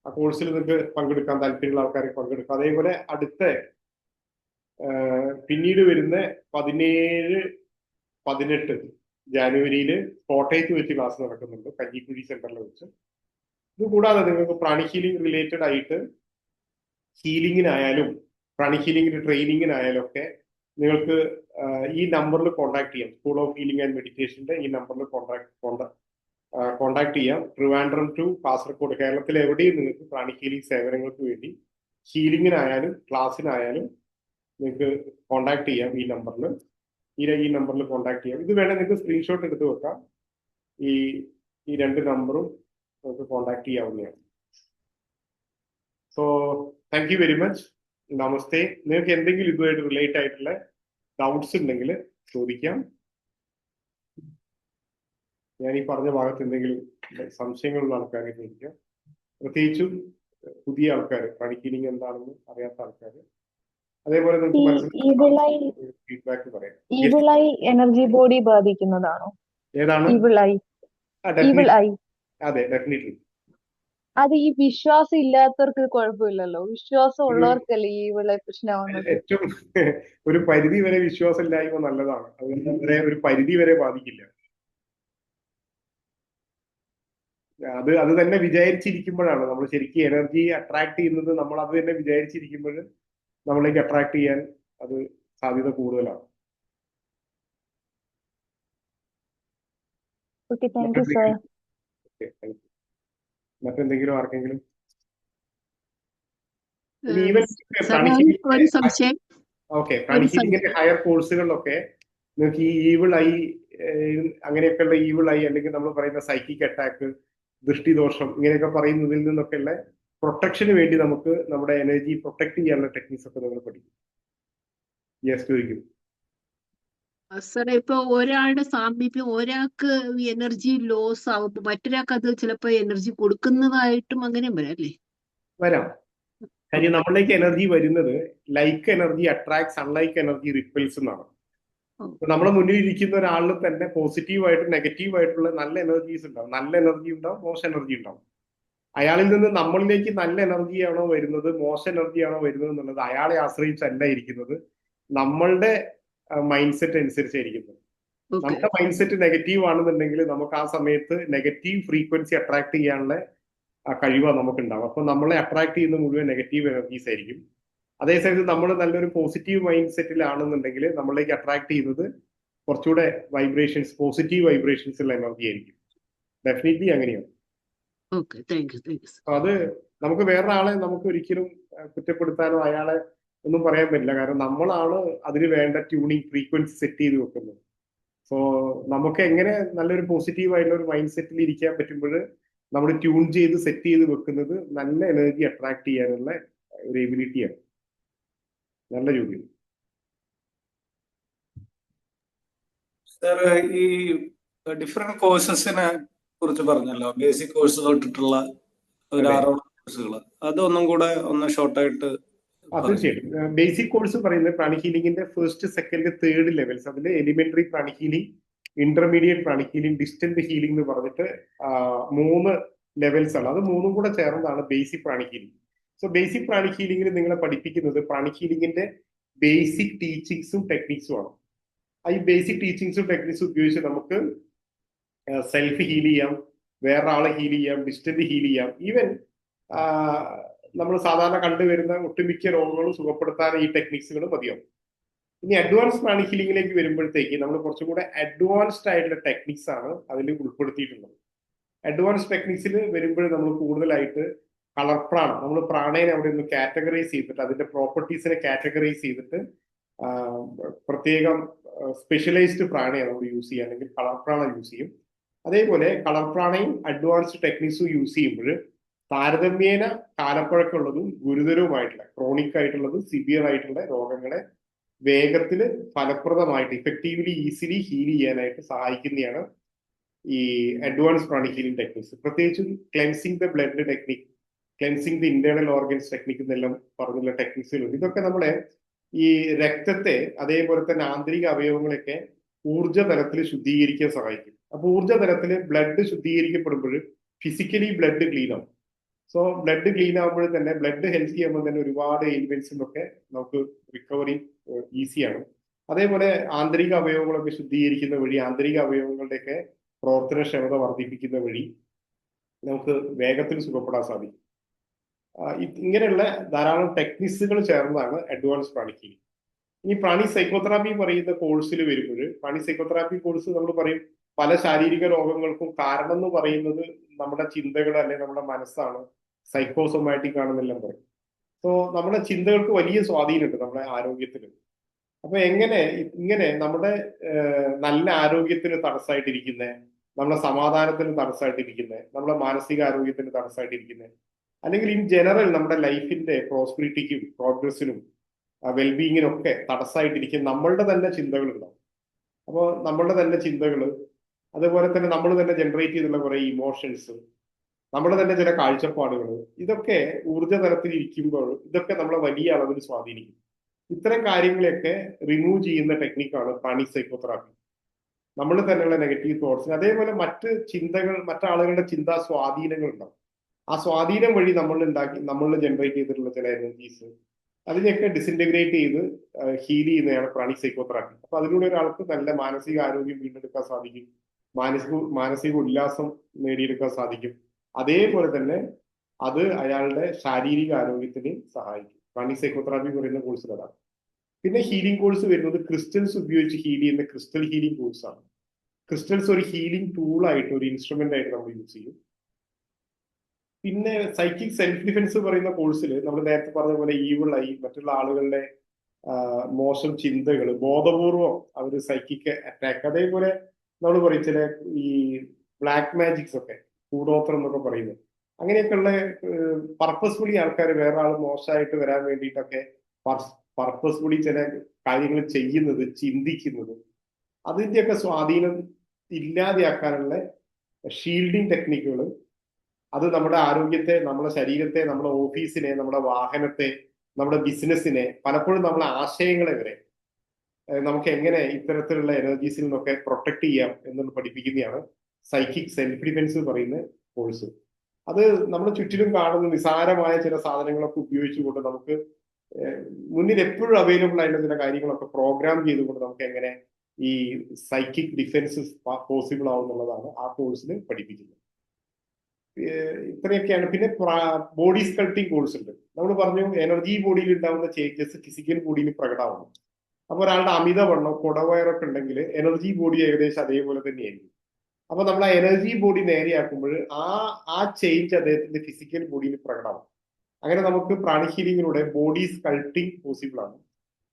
ആ കോഴ്സിൽ നിങ്ങൾക്ക് പങ്കെടുക്കാൻ താല്പര്യമുള്ള ആൾക്കാർക്ക് പങ്കെടുക്കാം. അതേപോലെ അടുത്ത പിന്നീട് വരുന്ന 17, 18 ജാനുവരിയിൽ കോട്ടയത്ത് വെച്ച് ക്ലാസ് നടക്കുന്നുണ്ട്, കഞ്ഞിക്കുഴി സെന്ററിൽ വെച്ച്. ഇത് കൂടാതെ നിങ്ങൾക്ക് പ്രാണിക് ഹീലിംഗ് റിലേറ്റഡ് ആയിട്ട് ഹീലിംഗിനായാലും പ്രാണിക് ഹീലിംഗിന്റെ ട്രെയിനിങ്ങിനായാലും ഒക്കെ നിങ്ങൾക്ക് ഈ നമ്പറിൽ കോൺടാക്ട് ചെയ്യാം. സ്കൂൾ ഓഫ് ഹീലിംഗ് ആൻഡ് മെഡിറ്റേഷന്റെ ഈ നമ്പറിൽ കോൺടാക്ട് ചെയ്യാം. ട്രിവാൻഡ്രം ടു കാസർഗോഡ്, കേരളത്തിൽ എവിടെയും നിങ്ങൾക്ക് പ്രാണിക് ഹീലിംഗ് സേവനങ്ങൾക്ക് വേണ്ടി ഹീലിങ്ങിനായാലും ക്ലാസ്സിനായാലും നിങ്ങൾക്ക് കോൺടാക്ട് ചെയ്യാം ഈ നമ്പറിൽ കോൺടാക്ട് ചെയ്യാം. ഇത് വേണേൽ നിങ്ങൾക്ക് സ്ക്രീൻഷോട്ട് എടുത്ത് വെക്കാം. ഈ ഈ 2 നമ്പറും നമുക്ക് കോൺടാക്ട് ചെയ്യാവുന്നതാണ്. So thank you very much. നമസ്തേ. നിങ്ങൾക്ക് എന്തെങ്കിലും ഇതുമായിട്ട് റിലേറ്റ് ആയിട്ടുള്ള ഡൗട്ട്സ് ഉണ്ടെങ്കിൽ ചോദിക്കാം. ഞാൻ ഈ പറഞ്ഞ ഭാഗത്ത് എന്തെങ്കിലും സംശയങ്ങളുള്ള ആൾക്കാരെ ചോദിക്കാം. പ്രത്യേകിച്ചും പുതിയ ആൾക്കാർ, പണിക്കീലിംഗ് എന്താണെന്ന് അറിയാത്ത ആൾക്കാർ. അതേപോലെ നിങ്ങൾക്ക് ഫീഡ്ബാക്ക് പറയാം. എനർജി ബോഡി ബാധിക്കുന്നതാണോ? ഏതാണ്? അതെ, ഡെഫിനറ്റ്ലി. അത് ഈ വിശ്വാസം ഇല്ലാത്തവർക്ക് കുഴപ്പമില്ലല്ലോ, വിശ്വാസം ഉള്ളവർക്കല്ലേ ഈ പ്രശ്നമാകുന്നത്? ഏറ്റവും ഒരു പരിധി വരെ വിശ്വാസമില്ലായ്മ നല്ലതാണ്. അതുകൊണ്ട് ഒരു പരിധി വരെ ബാധിക്കില്ല. അത് തന്നെ വിചാരിച്ചിരിക്കുമ്പോഴാണ് നമ്മൾ ശരിക്കും എനർജി അട്രാക്ട് ചെയ്യുന്നത്. നമ്മൾ അത് തന്നെ വിചാരിച്ചിരിക്കുമ്പോൾ നമ്മളിലേക്ക് അട്രാക്ട് ചെയ്യാൻ അത് സാധ്യത കൂടുതലാണ്. മറ്റെന്തെങ്കിലും ആർക്കെങ്കിലും? ഓക്കെ, പ്രാണിക്കീലിംഗിന്റെ ഹയർ കോഴ്സുകളിലൊക്കെ നിങ്ങൾക്ക് ഈ ഈവിൾ ഐ, അങ്ങനെയൊക്കെയുള്ള ഈവിൾ ഐ, അല്ലെങ്കിൽ നമ്മൾ പറയുന്ന സൈക്കിക് അറ്റാക്ക്, ദൃഷ്ടിദോഷം, ഇങ്ങനെയൊക്കെ പറയുന്നതിൽ നിന്നൊക്കെയുള്ള പ്രൊട്ടക്ഷന് വേണ്ടി നമുക്ക് നമ്മുടെ എനർജി പ്രൊട്ടക്ട് ചെയ്യാനുള്ള ടെക്നിക്സ് ഒക്കെ നമ്മൾ പഠിക്കും. യെസ്, ചോദിക്കും. സാറേ, ഇപ്പൊ ഒരാളുടെ സാമീപ്യം ഒരാൾക്ക് എനർജി ലോസ് ആവുമ്പോ മറ്റൊരാൾക്ക് അത് ചിലപ്പോ എനർജി കൊടുക്കുന്നതായിട്ടും അങ്ങനെ വരാം. കാര്യം നമ്മളിലേക്ക് എനർജി വരുന്നത് like energy attracts, unlike energy repels എന്നാണ്. നമ്മുടെ മുന്നിൽ ഇരിക്കുന്ന ഒരാളിൽ തന്നെ പോസിറ്റീവായിട്ടും നെഗറ്റീവായിട്ടുള്ള നല്ല എനർജീസ് ഉണ്ടാവും. നല്ല എനർജി ഉണ്ടാവും, മോശം എനർജി ഉണ്ടാവും. അയാളിൽ നിന്ന് നമ്മളിലേക്ക് നല്ല എനർജിയാണോ വരുന്നത്, മോശം എനർജിയാണോ വരുന്നത് എന്നുള്ളത് അയാളെ ആശ്രയിച്ചല്ല ഇരിക്കുന്നത്, നമ്മളുടെ മൈൻഡ് സെറ്റ് അനുസരിച്ചായിരിക്കുന്നത്. നമ്മുടെ മൈൻഡ് സെറ്റ് നെഗറ്റീവ് ആണെന്നുണ്ടെങ്കിൽ നമുക്ക് ആ സമയത്ത് നെഗറ്റീവ് ഫ്രീക്വൻസി അട്രാക്ട് ചെയ്യാനുള്ള കഴിവാണ് നമുക്ക് ഉണ്ടാവും. അപ്പൊ നമ്മളെ അട്രാക്ട് ചെയ്യുന്ന മുഴുവൻ നെഗറ്റീവ് എനർജീസ് ആയിരിക്കും. അതേസമയത്ത് നമ്മൾ നല്ലൊരു പോസിറ്റീവ് മൈൻഡ് സെറ്റിലാണെന്നുണ്ടെങ്കിൽ നമ്മളിലേക്ക് അട്രാക്ട് ചെയ്യുന്നത് കുറച്ചുകൂടെ വൈബ്രേഷൻസ്, പോസിറ്റീവ് വൈബ്രേഷൻസ് ഉള്ള എനർജി ആയിരിക്കും. ഡെഫിനറ്റ്ലി അങ്ങനെയാണ്. അത് നമുക്ക് വേറൊരാളെ നമുക്ക് ഒരിക്കലും കുറ്റപ്പെടുത്താനോ അയാളെ ഒന്നും പറയാൻ പറ്റില്ല. കാരണം നമ്മളാണ് അതിന് വേണ്ട ട്യൂണിങ് ഫ്രീക്വൻസി സെറ്റ് ചെയ്ത് വെക്കുന്നത്. സോ നമുക്ക് എങ്ങനെ നല്ലൊരു പോസിറ്റീവ് ആയിട്ടുള്ള ഒരു മൈൻഡ് സെറ്റിൽ ഇരിക്കാൻ പറ്റുമ്പോൾ നമ്മൾ ട്യൂൺ ചെയ്ത് സെറ്റ് ചെയ്ത് വെക്കുന്നത് നല്ല എനർജി അട്രാക്ട് ചെയ്യാനുള്ള ഒരു എബിലിറ്റിയാണ്. നല്ല ജോലി. സാർ, ഈ ഡിഫറെന്റ് കോഴ്സസിനെ കുറിച്ച് പറഞ്ഞല്ലോ, ബേസിക് കോഴ്സ് തൊട്ടിട്ടുള്ള ഒരു 6 കോഴ്സുകൾ, അതൊന്നും കൂടെ ഒന്ന് ഷോർട്ടായിട്ട്. തീർച്ചയായിട്ടും. ബേസിക് കോഴ്സ് പറയുന്നത് പ്രാണി ഹീലിംഗിന്റെ ഫസ്റ്റ്, സെക്കൻഡ്, തേർഡ് ലെവൽസ്. അതിൽ എലിമെന്ററി പ്രാണി ഹീലിംഗ്, ഇന്റർമീഡിയറ്റ് പ്രാണി ഹീലിംഗ്, ഡിസ്റ്റന്റ് ഹീലിംഗ് എന്ന് പറഞ്ഞിട്ട് 3 ലെവൽസ് ആണ്. അത് 3ഉം കൂടെ ചേർന്നതാണ് ബേസിക് പ്രാണി ഹീലിംഗ്. സോ ബേസിക് പ്രാണി ഹീലിംഗിൽ നിങ്ങളെ പഠിപ്പിക്കുന്നത് പ്രാണി ഹീലിംഗിന്റെ ബേസിക് ടീച്ചിങ്സും ടെക്നിക്സും ആണ്. ഈ ബേസിക് ടീച്ചിങ്സും ടെക്നിക്സും ഉപയോഗിച്ച് നമുക്ക് സെൽഫ് ഹീൽ ചെയ്യാം, വേറെ ആളെ ഹീൽ ചെയ്യാം, ഡിസ്റ്റന്റ് ഹീൽ ചെയ്യാം. ഈവൻ നമ്മൾ സാധാരണ കണ്ടുവരുന്ന ഒട്ടുമിക്ക രോഗങ്ങളും സുഖപ്പെടുത്താൻ ഈ ടെക്നിക്സുകൾ മതിയാവും. ഇനി അഡ്വാൻസ് പ്രാണി ഹീലിംഗിലേക്ക് വരുമ്പോഴത്തേക്ക് നമ്മൾ കുറച്ചും കൂടെ അഡ്വാൻസ്ഡ് ആയിട്ടുള്ള ടെക്നിക്സ് ആണ് അതിൽ ഉൾപ്പെടുത്തിയിട്ടുള്ളത്. അഡ്വാൻസ് ടെക്നിക്സിൽ വരുമ്പോൾ നമ്മൾ കൂടുതലായിട്ട് കളർ പ്രാണം, നമ്മൾ പ്രാണയെ അവിടെ ഒന്ന് കാറ്റഗറൈസ് ചെയ്തിട്ട് അതിന്റെ പ്രോപ്പർട്ടീസിനെ കാറ്റഗറൈസ് ചെയ്തിട്ട് പ്രത്യേകം സ്പെഷ്യലൈസ്ഡ് പ്രാണയാണ് നമ്മൾ യൂസ് ചെയ്യുക, അല്ലെങ്കിൽ കളർ പ്രാണ യൂസ് ചെയ്യും. അതേപോലെ കളർ പ്രാണയും അഡ്വാൻസ്ഡ് ടെക്നിക്സും യൂസ് ചെയ്യുമ്പോൾ താരതമ്യേന കാലപ്പഴക്കമുള്ളതും ഗുരുതരവുമായിട്ടുള്ള, ക്രോണിക് ആയിട്ടുള്ളതും സിവിയർ ആയിട്ടുള്ള രോഗങ്ങളെ വേഗത്തിൽ ഫലപ്രദമായിട്ട് ഇഫക്റ്റീവ്ലി ഈസിലി ഹീൽ ചെയ്യാനായിട്ട് സഹായിക്കുന്നതാണ് ഈ അഡ്വാൻസ് പ്രാണി ഹീലിംഗ് ടെക്നിക്സ്. പ്രത്യേകിച്ചും cleansing the blood technique, cleansing the internal organs technique എന്നെല്ലാം പറഞ്ഞുള്ള ടെക്നിക്സുകളുണ്ട്. ഇതൊക്കെ നമ്മളെ ഈ രക്തത്തെ, അതേപോലെ തന്നെ ആന്തരിക അവയവങ്ങളൊക്കെ ഊർജ്ജ തലത്തിൽ ശുദ്ധീകരിക്കാൻ സഹായിക്കും. അപ്പൊ ഊർജ്ജ തലത്തിൽ ബ്ലഡ് ശുദ്ധീകരിക്കപ്പെടുമ്പോൾ ഫിസിക്കലി ബ്ലഡ് ക്ലീൻ ആവും. സോ ബ്ലഡ് ക്ലീൻ ആകുമ്പോൾ തന്നെ, ബ്ലഡ് ഹെൽത്തി ആകുമ്പോൾ തന്നെ ഒരുപാട് എലിമെന്റ്സിനൊക്കെ നമുക്ക് റിക്കവറി ഈസിയാണ്. അതേപോലെ ആന്തരിക അവയവങ്ങളൊക്കെ ശുദ്ധീകരിക്കുന്ന വഴി, ആന്തരിക അവയവങ്ങളുടെയൊക്കെ പ്രവർത്തനക്ഷമത വർദ്ധിപ്പിക്കുന്ന വഴി നമുക്ക് വേഗത്തിൽ സുഖപ്പെടാൻ സാധിക്കും. ഇങ്ങനെയുള്ള ധാരാളം ടെക്നിക്സുകൾ ചേർന്നതാണ് അഡ്വാൻസ് പ്രാണി ഹീലിംഗ്. ഇനി പ്രാണി സൈക്കോതെറാപ്പി പറയുന്ന കോഴ്സിൽ വരുമ്പോൾ, പ്രാണി സൈക്കോതെറാപ്പി കോഴ്സ് നമ്മൾ പറയും പല ശാരീരിക രോഗങ്ങൾക്കും കാരണം എന്ന് പറയുന്നത് നമ്മുടെ ചിന്തകൾ അല്ലെങ്കിൽ നമ്മുടെ മനസ്സാണ്, സൈക്കോസൊമാറ്റിക് ആണെന്നെല്ലാം പറയും. സോ നമ്മുടെ ചിന്തകൾക്ക് വലിയ സ്വാധീനമുണ്ട് നമ്മുടെ ആരോഗ്യത്തിന്. അപ്പൊ ഇങ്ങനെ നമ്മുടെ നല്ല ആരോഗ്യത്തിന് തടസ്സമായിട്ടിരിക്കുന്ന, നമ്മുടെ സമാധാനത്തിന് തടസ്സമായിട്ടിരിക്കുന്ന, നമ്മുടെ മാനസിക ആരോഗ്യത്തിന് തടസ്സമായിട്ടിരിക്കുന്ന, അല്ലെങ്കിൽ ഇൻ ജനറൽ നമ്മുടെ ലൈഫിന്റെ പ്രോസ്പെരിറ്റിക്കും പ്രോഗ്രസിനും വെൽബീയിങ്ങിനും ഒക്കെ തടസ്സമായിട്ടിരിക്കുന്ന നമ്മളുടെ തന്നെ ചിന്തകളുണ്ടാവും. അപ്പോൾ നമ്മളുടെ തന്നെ ചിന്തകൾ, അതുപോലെ തന്നെ നമ്മൾ തന്നെ ജനറേറ്റ് ചെയ്തുള്ള കുറെ ഇമോഷൻസ്, നമ്മുടെ തന്നെ ചില കാഴ്ചപ്പാടുകൾ, ഇതൊക്കെ ഊർജ്ജ തലത്തിൽ ഇരിക്കുമ്പോൾ ഇതൊക്കെ നമ്മളെ വലിയ അളവിൽ സ്വാധീനിക്കും. ഇത്തരം കാര്യങ്ങളെയൊക്കെ റിമൂവ് ചെയ്യുന്ന ടെക്നിക്കാണ് പ്രാണിക് സൈക്കോതെറാപ്പി. നമ്മൾ തന്നെയുള്ള നെഗറ്റീവ് തോട്ട്സിന്, അതേപോലെ മറ്റ് ചിന്തകൾ, മറ്റാളുകളുടെ ചിന്താ സ്വാധീനങ്ങൾ ഉണ്ടാവും. ആ സ്വാധീനം വഴി നമ്മൾ ജനറേറ്റ് ചെയ്തിട്ടുള്ള ചില എനർജീസ്, അതിനെയൊക്കെ ഡിസിൻറ്റഗ്രേറ്റ് ചെയ്ത് ഹീൽ ചെയ്യുന്നതാണ് പ്രാണിക് സൈക്കോതെറാപ്പി. അപ്പൊ അതിലൂടെ ഒരാൾക്ക് നല്ല മാനസിക ആരോഗ്യം വീണ്ടെടുക്കാൻ സാധിക്കും, മാനസിക ഉല്ലാസം നേടിയെടുക്കാൻ സാധിക്കും. അതേപോലെ തന്നെ അത് അയാളുടെ ശാരീരിക ആരോഗ്യത്തിന് സഹായിക്കും. പ്രാണിക് സൈക്കോതെറാപ്പി പറയുന്ന കോഴ്സിൽ അതാണ്. പിന്നെ ഹീലിംഗ് കോഴ്സ് വരുന്നത് ക്രിസ്റ്റൽസ് ഉപയോഗിച്ച് ഹീൽ ചെയ്യുന്ന ക്രിസ്റ്റൽ ഹീലിംഗ് കോഴ്സ് ആണ്. ക്രിസ്റ്റൽസ് ഒരു ഹീലിംഗ് ടൂളായിട്ട്, ഒരു ഇൻസ്ട്രുമെന്റ് ആയിട്ട് നമ്മൾ യൂസ് ചെയ്യും. പിന്നെ സൈക്കിക് സെൽഫ് ഡിഫൻസ് പറയുന്ന കോഴ്സിൽ നമ്മൾ നേരത്തെ പറഞ്ഞ പോലെ ഈവിളായി മറ്റുള്ള ആളുകളുടെ മോശം ചിന്തകൾ ബോധപൂർവം അവർ സൈക്കിക് അറ്റാക്ക്, അതേപോലെ നമ്മൾ പറയും ചില ഈ ബ്ലാക്ക് മാജിക്സ് ഒക്കെ, കൂടോത്രം എന്നൊക്കെ പറയുന്നത്, അങ്ങനെയൊക്കെയുള്ള പർപ്പസ്ഫുള്ളി ആൾക്കാർ വേറെ ആൾ മോശമായിട്ട് വരാൻ വേണ്ടിയിട്ടൊക്കെ പർപ്പസ്ഫുള്ളി ചില കാര്യങ്ങൾ ചെയ്യുന്നത്, ചിന്തിക്കുന്നത്, അതിൻ്റെയൊക്കെ സ്വാധീനം ഇല്ലാതെയാക്കാനുള്ള ഷീൽഡിങ് ടെക്നിക്കുകൾ, അത് നമ്മുടെ ആരോഗ്യത്തെ, നമ്മുടെ ശരീരത്തെ, നമ്മുടെ ഓഫീസിനെ, നമ്മുടെ വാഹനത്തെ, നമ്മുടെ ബിസിനസ്സിനെ, പലപ്പോഴും നമ്മുടെ ആശയങ്ങളെ വരെ നമുക്ക് എങ്ങനെ ഇത്തരത്തിലുള്ള എനർജീസിൽ നിന്നൊക്കെ പ്രൊട്ടക്ട് ചെയ്യാം എന്നത് പഠിപ്പിക്കുന്നതാണ് സൈക്കിക് സെൽഫ് ഡിഫൻസ് പറയുന്ന കോഴ്സ്. അത് നമ്മുടെ ചുറ്റിലും കാണുന്ന നിസാരമായ ചില സാധനങ്ങളൊക്കെ ഉപയോഗിച്ചുകൊണ്ട് നമുക്ക് മുന്നിൽ എപ്പോഴും അവൈലബിൾ ആയിട്ടുള്ള ചില കാര്യങ്ങളൊക്കെ പ്രോഗ്രാം ചെയ്തുകൊണ്ട് നമുക്ക് എങ്ങനെ ഈ സൈക്കിക് ഡിഫൻസ് പോസിബിൾ ആവുന്നുള്ളതാണ് ആ കോഴ്സിൽ പഠിപ്പിക്കുന്നത്. ഇത്രയൊക്കെയാണ്. പിന്നെ ബോഡി സ്കൾപ്റ്റിംഗ് കോഴ്സ് ഉണ്ട്. നമ്മൾ പറഞ്ഞു എനർജി ബോഡിയിൽ ഉണ്ടാവുന്ന ചേഞ്ചസ് ഫിസിക്കൽ ബോഡിയിൽ പ്രകടമാവുന്നു. അപ്പൊ ഒരാളുടെ അമിതവണ്ണം, കുടവയറൊക്കെ ഉണ്ടെങ്കിൽ എനർജി ബോഡി ഏകദേശം അതേപോലെ തന്നെയായിരിക്കും. അപ്പൊ നമ്മൾ ആ എനർജി ബോഡി നേരെയാക്കുമ്പോൾ ആ ചേഞ്ച് അദ്ദേഹത്തിന്റെ ഫിസിക്കൽ ബോഡിയിൽ പ്രകടമാവും. അങ്ങനെ നമുക്ക് പ്രാണിക് ഹീലിംഗിലൂടെ ബോഡി സ്കൾപ്റ്റിംഗ് പോസിബിൾ ആണ്.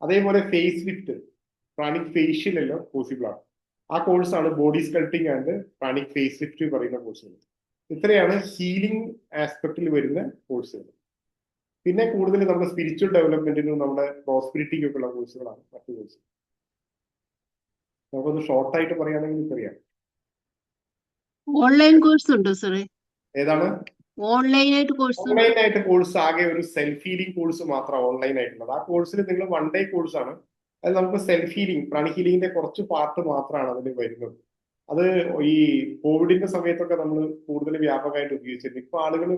അതേപോലെ ഫേസ് ലിഫ്റ്റ്, പ്രാണിക് ഫേഷ്യൽ എല്ലാം പോസിബിൾ ആണ്. ആ കോഴ്സാണ് body sculpting and pranic face lift പറയുന്ന കോഴ്സുകൾ. ഇത്രയാണ് ഹീലിംഗ് ആസ്പെക്റ്റിൽ വരുന്ന കോഴ്സുകൾ. പിന്നെ കൂടുതൽ നമ്മുടെ സ്പിരിച്വൽ ഡെവലപ്മെന്റിനും നമ്മുടെ പ്രോസ്പെരിറ്റിക്കും ഒക്കെ ഉള്ള കോഴ്സുകളാണ് മറ്റു കോഴ്സ്. നമുക്കൊന്ന് ഷോർട്ടായിട്ട് പറയുകയാണെങ്കിൽ പറയാം. ഓൺലൈൻ കോഴ്സ് ഉണ്ടോ സാറേ? ഏതാണ് ഓൺലൈനായിട്ട് കോഴ്സ്? ഓൺലൈനായിട്ട് കോഴ്സ് ആകെ ഒരു സെൽഫ് ഹീലിംഗ് കോഴ്സ് മാത്രമാണ് ഓൺലൈൻ ആയിട്ടുള്ളത്. ആ കോഴ്സിൽ നിങ്ങൾ 1 ഡേ കോഴ്സാണ്. അത് നമുക്ക് സെൽഫ് ഹീലിംഗ്, പ്രാണിക് ഹീലിംഗിന്റെ കുറച്ച് പാർട്ട് മാത്രമാണ് അതിൽ വരുന്നത്. അത് ഈ കോവിഡിന്റെ സമയത്തൊക്കെ നമ്മൾ കൂടുതൽ വ്യാപകമായിട്ട് ഉപയോഗിച്ചിരുന്നു. ഇപ്പൊ ആളുകൾ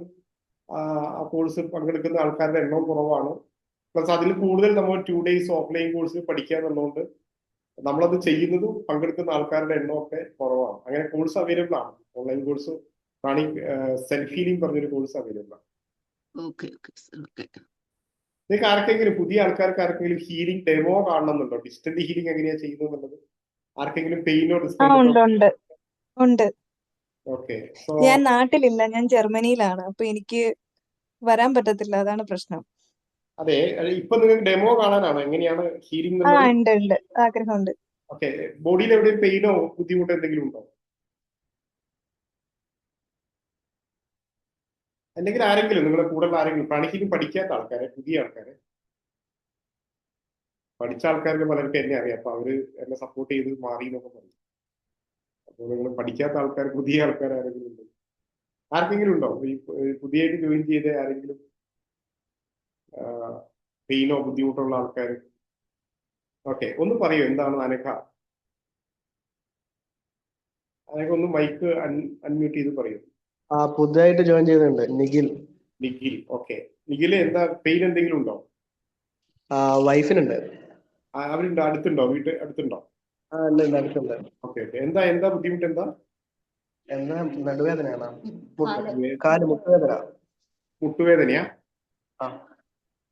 ആ കോഴ്സ് പങ്കെടുക്കുന്ന ആൾക്കാരുടെ എണ്ണം കുറവാണ്. പ്ലസ് അതിൽ കൂടുതൽ നമ്മൾ 2 ഡേയ്സ് ഓഫ്ലൈൻ കോഴ്സ് പഠിക്കുക എന്നുള്ളതുകൊണ്ട് നമ്മളത് ചെയ്യുന്നതും പങ്കെടുക്കുന്ന ആൾക്കാരുടെ എണ്ണമൊക്കെ കുറവാണ്. അങ്ങനെ കോഴ്സ് അവൈലബിൾ ആണ്. Online course pranic self healing പറഞ്ഞൊരു കോഴ്സ് അവൈലബിൾ ആണ്. നിങ്ങൾക്ക് ആർക്കെങ്കിലും, പുതിയ ആൾക്കാർക്ക് ആർക്കെങ്കിലും ഹീലിംഗ് ഡെമോ കാണണമെന്നുണ്ടോ? ഡിസ്റ്റന്റ് ഹീലിംഗ് എങ്ങനെയാ ചെയ്യുന്നത് എന്നുള്ളത് ആർക്കെങ്കിലും പെയിനോ ഉണ്ട് ഉണ്ട്. ഓക്കെ. ഞാൻ നാട്ടിലില്ല, ഞാൻ ജർമ്മനിയിലാണ്. അപ്പൊ എനിക്ക് വരാൻ പറ്റത്തില്ല, അതാണ് പ്രശ്നം. അതെ, ഇപ്പൊ നിങ്ങൾക്ക് ഡെമോ കാണാനാണോ എങ്ങനെയാണ് ഹീലിംഗ്? ഉണ്ട്, ആഗ്രഹമുണ്ട്. ഓക്കെ. ബോഡിയിൽ എവിടെയും പെയിനോ ബുദ്ധിമുട്ടോ എന്തെങ്കിലും ഉണ്ടോ? അല്ലെങ്കിൽ ആരെങ്കിലും നിങ്ങളുടെ കൂടെ ആരെങ്കിലും പ്രാണിക് ഹീലിംഗ് പഠിക്കാത്ത ആൾക്കാരെ, പുതിയ ആൾക്കാരെ? പഠിച്ച ആൾക്കാർക്ക് പലർക്കും എന്നെ അറിയാം. അപ്പൊ അവര് എന്നെ സപ്പോർട്ട് ചെയ്ത് മാറി എന്നൊക്കെ പറയും. അപ്പോൾ നിങ്ങൾ പഠിക്കാത്ത ആൾക്കാർ, പുതിയ ആൾക്കാർ ആരെങ്കിലും ഉണ്ടോ? ആർക്കെങ്കിലും ഉണ്ടോ ഈ പുതിയതായിട്ട് ജോയിൻ ചെയ്ത ആരെങ്കിലും പെയിനോ ബുദ്ധിമുട്ടോ ഉള്ള ആൾക്കാർ? ഓക്കെ, ഒന്ന് പറയൂ എന്താണ് അനഘ? അനഘ ഒന്ന് മൈക്ക് അൺമ്യൂട്ട് ചെയ്ത് പറയൂ. പുതുതായിട്ട് ജോയിൻ ചെയ്തിട്ടുണ്ട്, നിഖിൽ. നിഖിൽ, ഓക്കെ. നിഖിൽ എന്താ പെയിൻ എന്തെങ്കിലും ഉണ്ടോ? വൈഫിനുണ്ട്. അവരുണ്ടോ? അടുത്തുണ്ടോ? വീട്ട് അടുത്തുണ്ടോ? ഉണ്ട്, അടുത്തുണ്ട്. ഓക്കെ. എന്താ ബുദ്ധിമുട്ട്? എന്താ നടുവേദനയാണോ? കാല് മുട്ടുവേദന. മുട്ടുവേദനയാ? ആ.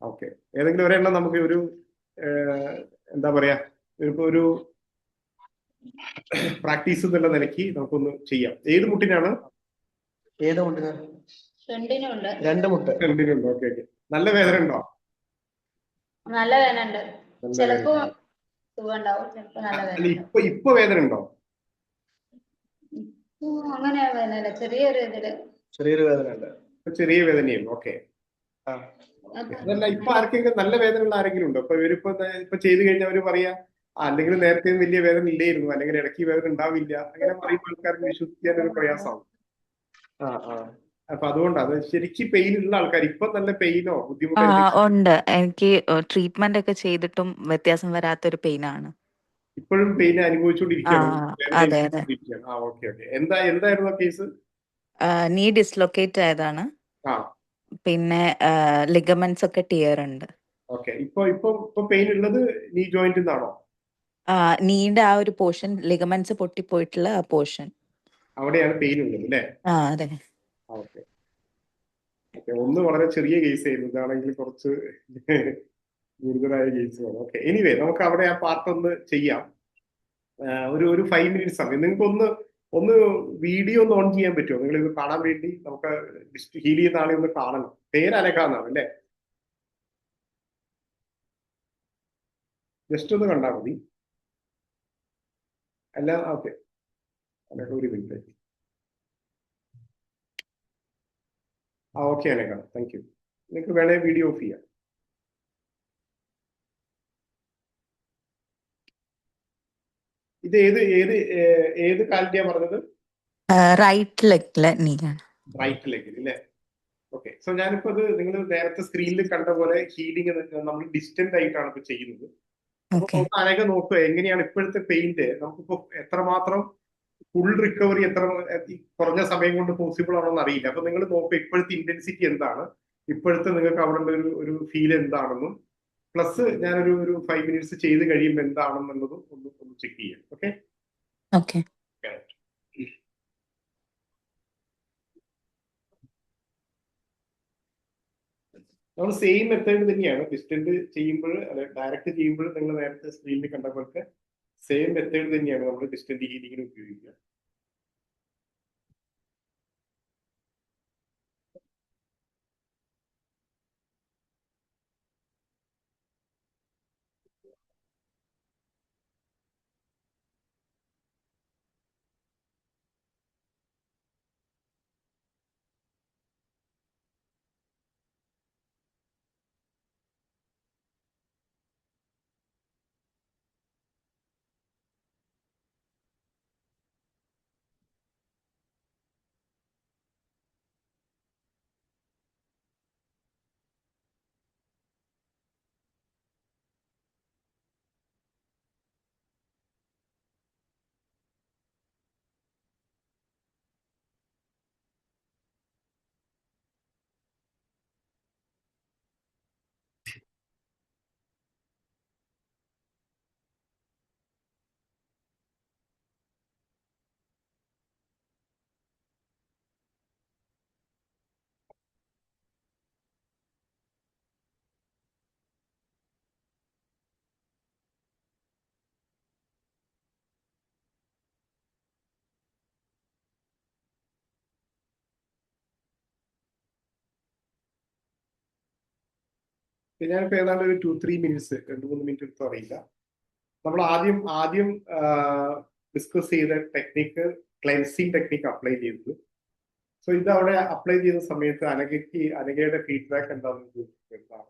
ഓക്കെ. ഏതെങ്കിലും ഒരെണ്ണം നമുക്ക് ഒരു എന്താ പറയാ, ഒരു പ്രാക്ടീസ് എന്നുള്ള നിലയ്ക്ക് നമുക്കൊന്ന് ചെയ്യാം. ഏത് മുട്ടിനാണ്? ഏത് മുട്ടിന്? രണ്ട് മുട്ട്. രണ്ടിനുണ്ട്. ഓക്കെ. നല്ല വേദന ഉണ്ടോ? നല്ല വേദന ഉണ്ട്. നല്ല ചിലപ്പോ വേദന. സുഖം ഉണ്ടാവും, ചിലപ്പോ നല്ല വേദന അല്ല ഉണ്ടാവും. ഇപ്പൊ വേദന ഉണ്ടോ? അങ്ങനെ വേദന ഇല്ല, ചെറിയൊരു ഇതില്. ചെറിയൊരു വേദന ഉണ്ട്. ഇപ്പൊ ചെറിയ വേദനയും ഓക്കെ. ആ അതല്ല ഇപ്പൊ ആർക്കെങ്കിലും നല്ല വേദന ഉള്ള ആരെങ്കിലും ഉണ്ടോ? ഇപ്പൊ ഇപ്പൊ ചെയ്ത് കഴിഞ്ഞാൽ അവര് പറയാ അല്ലെങ്കിൽ നേരത്തെ വലിയ വേദന ഇല്ലായിരുന്നു, അല്ലെങ്കിൽ ഇടയ്ക്ക് വേദന ഉണ്ടാവില്ല, അങ്ങനെ പറയുമ്പോൾ ആൾക്കാർക്ക് വിശ്വസിക്കാൻ ഒരു പ്രയാസമാവും. ആ ആ അപ്പൊ അതുകൊണ്ടാണ് ശരിക്കും പെയിൻ ഉള്ള ആൾക്കാർ ഇപ്പൊ നല്ല പെയിനോ ആ ബുദ്ധിമുട്ടോ ഉണ്ട്. എനിക്ക് ട്രീറ്റ്മെന്റ് ഒക്കെ ചെയ്തിട്ടും വ്യത്യാസം വരാത്തൊരു പെയിനാണ്. ഇപ്പോഴും പെയിൻ ആ അനുഭവിച്ചുകൊണ്ടിരിക്കുകയാണ്, വേദന അതെ അതെ. അനുഭവിച്ചുകൊണ്ടിരിക്കുകയാണ്. ആ ഓക്കെ ഓക്കെ. എന്തായിരുന്നു കേസ്? നീ ഡിസ്ലൊക്കേറ്റ് ആയതാണ്. ആ പിന്നെ ലിഗമെന്റ്സ് ഒക്കെ ടിയർ ഉണ്ട്. ഓക്കെ. ഇപ്പൊ പെയിൻ ഉള്ളത് നീ ജോയിന്റ് നിന്നാണോ? നീന്റെ ആ ഒരു പോർഷൻ ലിഗമെന്റ്സ് പൊട്ടിപ്പോയിട്ടുള്ള ആ പോർഷൻ. അവിടെയാണ് പെയിൻ ഉള്ളത് അല്ലേ? അതെ. Okay okay. ഒന്ന് വളരെ ചെറിയ കേസ് ആയിരുന്നു, ഇതാണെങ്കിൽ കുറച്ച് ഗുരുതരായ കേസുമാണ്. ഓക്കെ. എനിവേ നമുക്ക് അവിടെ ആ പാർട്ട് ഒന്ന് ചെയ്യാം. ഒരു 5 minutes സമയം നിങ്ങൾക്ക് ഒന്ന് വീഡിയോ ഒന്ന് ഓൺ ചെയ്യാൻ പറ്റുമോ? നിങ്ങൾ ഇത് കാണാൻ വേണ്ടി നമുക്ക് ഹീൽ ചെയ്യുന്ന ആളെ ഒന്ന് കാണണം. പേര് അനക്കാന്നാണ് അല്ലേ? ജസ്റ്റ് ഒന്ന് കണ്ടാൽ മതി. അല്ല ഓക്കെ. അനക്ക ഒരു minute. Okay Anagha, thank you. നിങ്ങൾക്ക് വേണേ വീഡിയോ ഓഫ് ചെയ്യാം. ഇത് ഏത് കാലിന്റെയാ പറഞ്ഞത്? റൈറ്റ് ലെഗിലെ നീയാണ്. റൈറ്റ് ലെഗിൽ അല്ലേ? ഓക്കെ. സോ ഞാനിപ്പോ ഇത് നിങ്ങൾ നേരത്തെ സ്ക്രീനിൽ കണ്ട പോലെ ഹീലിംഗ് നമ്മൾ ഡിസ്റ്റന്റ് ആയിട്ടാണ് ഇപ്പൊ ചെയ്യുന്നത്. അപ്പൊ ഓക്കെ. അനക്കെ നോക്കുക എങ്ങനെയാണ് ഇപ്പോഴത്തെ പെയിന്റ് നമുക്കിപ്പോ എത്രമാത്രം ഫുൾ റിക്കവറി ഈ കുറഞ്ഞ സമയം കൊണ്ട് പോസിബിൾ ആണോ എന്ന് അറിയില്ല. അപ്പൊ നിങ്ങൾ നോക്കുക ഇപ്പോഴത്തെ ഇന്റൻസിറ്റി എന്താണ്, ഇപ്പോഴത്തെ നിങ്ങൾക്ക് അവിടെ ഒരു ഫീൽ എന്താണെന്നും പ്ലസ് ഞാനൊരു 5 minutes ചെയ്ത് കഴിയുമ്പോൾ എന്താണെന്നുള്ളതും ഒന്ന് ചെക്ക് ചെയ്യാം. Okay okay. നമ്മൾ സെയിം മെത്തേഡ് തന്നെയാണ് ഡിസ്റ്റന്റ് ചെയ്യുമ്പോൾ, അല്ലെ ഡയറക്റ്റ് ചെയ്യുമ്പോൾ നിങ്ങൾ നേരത്തെ സ്ക്രീനിൽ കണ്ട പോലത്തെ സെയിം മെത്തേഡ് തന്നെയാണ് നമ്മൾ ഡിസ്റ്റന്റ് ഹീലിംഗിന് ഉപയോഗിക്കുക. ഞാനിപ്പോ ഏതാണ്ട് ഒരു 2-3 minutes 2-3 മിനിറ്റ് എടുത്തോ അറിയില്ല. നമ്മൾ ആദ്യം ഡിസ്കസ് ചെയ്ത ടെക്നിക്ക് ക്ലെൻസിങ് ടെക്നിക്ക് അപ്ലൈ ചെയ്തത്. സോ ഇത് അവിടെ അപ്ലൈ ചെയ്ത സമയത്ത് അനഘയുടെ ഫീഡ്ബാക്ക് എന്താണെന്ന് എന്താണ്?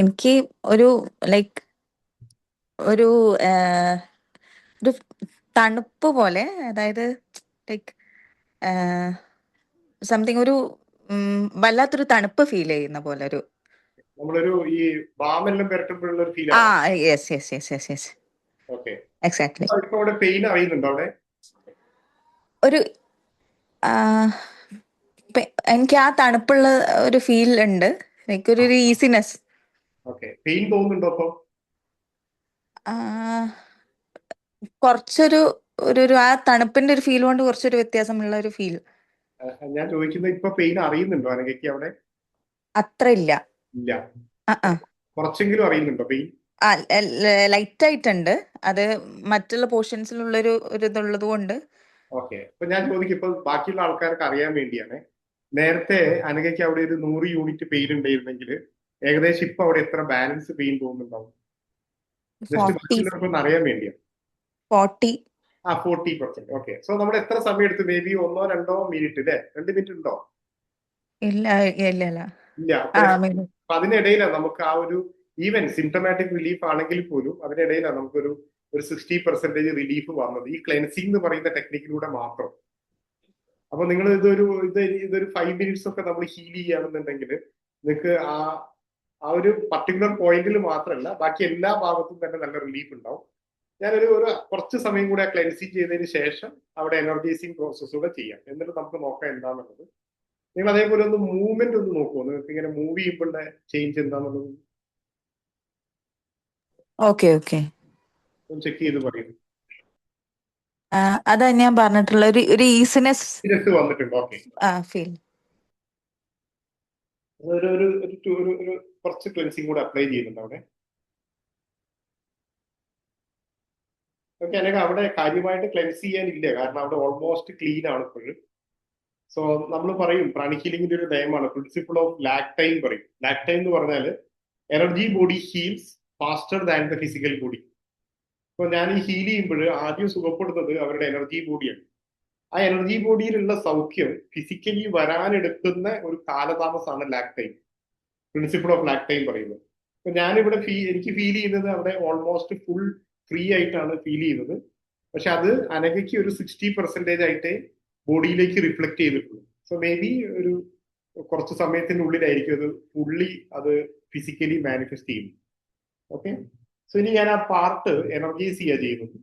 എനിക്ക് ഒരു ലൈക്ക് ഒരു ഒരു തണുപ്പ് പോലെ, അതായത് ലൈക്ക് സംതിങ് ഒരു വല്ലാത്തൊരു തണുപ്പ് ഫീൽ ചെയ്യുന്ന പോലെ ഒരു. നമ്മളൊരു ഈ ബാമെല്ലാം പുരട്ടുമ്പോഴുള്ള ഒരു ഫീൽ ആ ആണ്. Yes yes yes yes yes okay. Exactly. ഇപ്പൊ അവിടെ പെയിൻ അറിയുന്നുണ്ടോ അവിടെ? ഒരു എനിക്ക് ആ തണുപ്പുള്ള ഒരു ഫീൽ ഉണ്ട്, ലൈക്ക് ഒരു ഈസിനെസ്. ഓക്കെ. പെയിൻ തോന്നുന്നുണ്ടോ അപ്പൊ? കുറച്ചൊരു ഒരു ആ തണുപ്പിന്റെ ഒരു ഫീൽ കൊണ്ട് കുറച്ചൊരു വ്യത്യാസമുള്ള ഒരു ഫീൽ. ഞാൻ ചോദിക്കുന്നത് ഇപ്പൊ പെയിൻ അറിയുന്നുണ്ടോ അനഘയ്ക്ക് അവിടെ? അത്ര ഇല്ല. ഇല്ല. കുറച്ചെങ്കിലും അറിയുന്നുണ്ടോ പെയിൻ? ലൈറ്റ് ആയിട്ടുണ്ട്, അത് മറ്റുള്ള പോർഷൻസിലുള്ള ഒരു ഇതുള്ളത് കൊണ്ട്. ഓക്കെ. അപ്പൊ ഞാൻ ചോദിക്കും ഇപ്പൊ ബാക്കിയുള്ള ആൾക്കാർക്ക് അറിയാൻ വേണ്ടിയാണ്. നേരത്തെ അനഘയ്ക്ക് അവിടെ ഒരു 100 യൂണിറ്റ് പെയിൻ ഉണ്ടായിരുന്നെങ്കിൽ ഏകദേശം ഇപ്പൊ അവിടെ എത്ര ബാലൻസ് പെയിൻ തോന്നുന്നുണ്ടാവും? ജസ്റ്റ് 40 ബാക്കിയുള്ളവർക്കൊന്ന് അറിയാൻ വേണ്ടിയാ. 40 40%. ഓക്കെ. സോ നമ്മൾ എത്ര സമയം എടുത്ത്? മേ ബി 1-2 മിനിറ്റ് അല്ലേ? 2 മിനിറ്റ് ഉണ്ടോ? ഇല്ല ഇല്ല ഇല്ല ഇല്ല. ആ അപ്പൊ അതിനിടയിലാണ് നമുക്ക് ആ ഒരു ഈവൻ സിംറ്റമാറ്റിക് റിലീഫ് ആണെങ്കിൽ പോലും അതിനിടയിലാണ് നമുക്കൊരു 60% റിലീഫ് വന്നത് ഈ ക്ലെൻസിങ് എന്ന് പറയുന്ന ടെക്നിക്കിലൂടെ മാത്രം. അപ്പൊ നിങ്ങൾ ഇതൊരു 5 മിനിറ്റ്സ് ഒക്കെ നമ്മൾ ഹീൽ ചെയ്യുകയാണെന്നുണ്ടെങ്കിൽ നിങ്ങൾക്ക് ആ ഒരു പർട്ടിക്കുലർ പോയിന്റിൽ മാത്രമല്ല ബാക്കി എല്ലാ ഭാഗത്തും തന്നെ നല്ല റിലീഫ് ഉണ്ടാവും. ഞാനൊരു കുറച്ച് സമയം കൂടെ ക്ലെൻസിങ് ചെയ്തതിന് ശേഷം അവിടെ എനർജൈസിങ് പ്രോസസ് കൂടെ ചെയ്യാം. എന്നിട്ട് നമുക്ക് നോക്കാം എന്താണെന്നുള്ളത്. നിങ്ങൾ അതേപോലെ ഒന്ന് മൂവ്മെന്റ് ഒന്ന് നോക്കുമോ? നിങ്ങൾക്ക് ഇങ്ങനെ മൂവ് ചെയ്യുമ്പോഴുള്ള ചേഞ്ച് എന്താണെന്നുള്ളത് ഓക്കെ ഒന്ന് ചെക്ക് ചെയ്ത് പറയും. അതാ ഞാൻ പറഞ്ഞിട്ടുള്ള ഒരു ഈസിനെസ് ഇരട്ട് വന്നിട്ടുണ്ട്. ഓക്കെ. ഫീൽ. ഒരു കുറച്ച് ക്ലെൻസിങ് കൂടെ അപ്ലൈ ചെയ്യുന്നുണ്ട് അവിടെ. ഓക്കെ. അല്ലെങ്കിൽ അവിടെ കാര്യമായിട്ട് ക്ലെൻസ് ചെയ്യാനില്ല, കാരണം അവിടെ ഓൾമോസ്റ്റ് ക്ലീൻ ആണ് ഇപ്പോഴും. സോ നമ്മൾ പറയും പ്രാണിക് ഹീലിംഗിന്റെ ഒരു നിയമമാണ്, പ്രിൻസിപ്പിൾ ഓഫ് ലാഗ് ടൈം പറയും. ലാഗ് ടൈം എന്ന് പറഞ്ഞാൽ energy body heals faster than the physical body. അപ്പൊ ഞാൻ ഈ ഹീൽ ചെയ്യുമ്പോൾ ആദ്യം സുഖപ്പെടുന്നത് അവരുടെ എനർജി ബോഡിയാണ്. ആ എനർജി ബോഡിയിലുള്ള സൗഖ്യം ഫിസിക്കലി വരാനെടുക്കുന്ന ഒരു കാലതാമസമാണ് lag time, principle of lag time പറയുന്നത്. അപ്പൊ ഞാനിവിടെ എനിക്ക് ഫീൽ ചെയ്യുന്നത് അവിടെ ഓൾമോസ്റ്റ് ഫുൾ ഫ്രീ ആയിട്ടാണ് ഫീൽ ചെയ്യുന്നത്. പക്ഷെ അത് അനഘയ്ക്ക് ഒരു 60% ആയിട്ടേ ബോഡിയിലേക്ക് റിഫ്ലക്ട് ചെയ്തിട്ടുള്ളൂ. സോ മേ ബി ഒരു കുറച്ച് സമയത്തിനുള്ളിലായിരിക്കും അത് ഫുള്ളി അത് ഫിസിക്കലി മാനിഫെസ്റ്റ് ചെയ്യുന്നു. ഓക്കെ. സോ ഇനി ഞാൻ ആ പാർട്ട് എനർജൈസ് ചെയ്യാ ചെയ്യുന്നത്.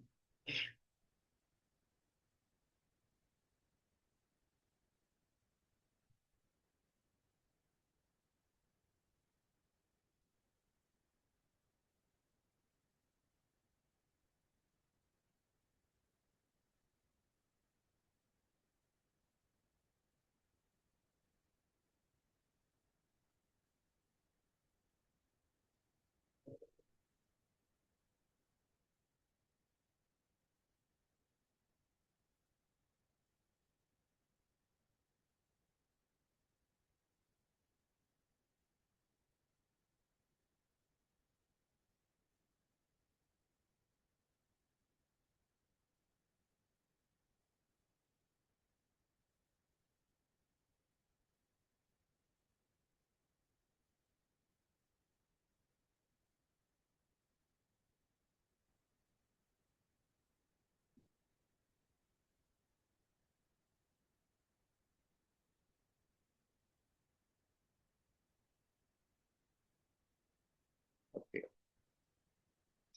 ഓക്കെ.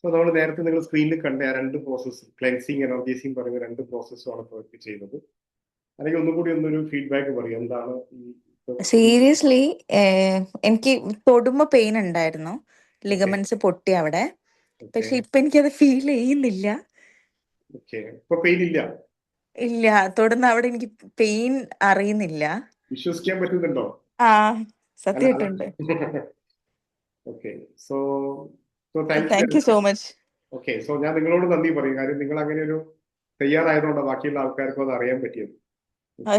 സോ നമ്മൾ നേരത്തെ നിങ്ങൾ സ്ക്രീനിൽ കണ്ട ആ 2 പ്രോസസ്സ്, ക്ലെൻസിങ് എനർജൈസിങ് പറയുന്ന 2 പ്രോസസ്സുമാണ് ഇപ്പോൾ ചെയ്തത്. അല്ലെങ്കിൽ ഒന്നുകൂടി ഒന്നൊരു ഫീഡ്ബാക്ക് പറയും എന്താണ് സീരിയസ്ലി എനിക്ക് തൊടുമ്പോ പെയിൻ ഉണ്ടായിരുന്നു, ലിഗമെന്റ്സ് പൊട്ടി അവിടെ. പക്ഷെ ഇപ്പൊ എനിക്കത് ഫീൽ ചെയ്യുന്നില്ല. ഇപ്പൊ പെയിൻ ഇല്ല, തൊടുന്ന അവിടെ എനിക്ക് പെയിൻ അറിയുന്നില്ല. വിശ്വസിക്കാൻ പറ്റുന്നുണ്ടോ? സത്യമായിട്ടുണ്ട്. Okay. So thank you so much. Okay. So ഞാൻ നിങ്ങളോട് നന്ദി പറയും, കാര്യം നിങ്ങൾ അങ്ങനെ ഒരു തയ്യാറായതുകൊണ്ട് ബാക്കിയുള്ള ആൾക്കാർക്കും അത് അറിയാൻ പറ്റിയത്.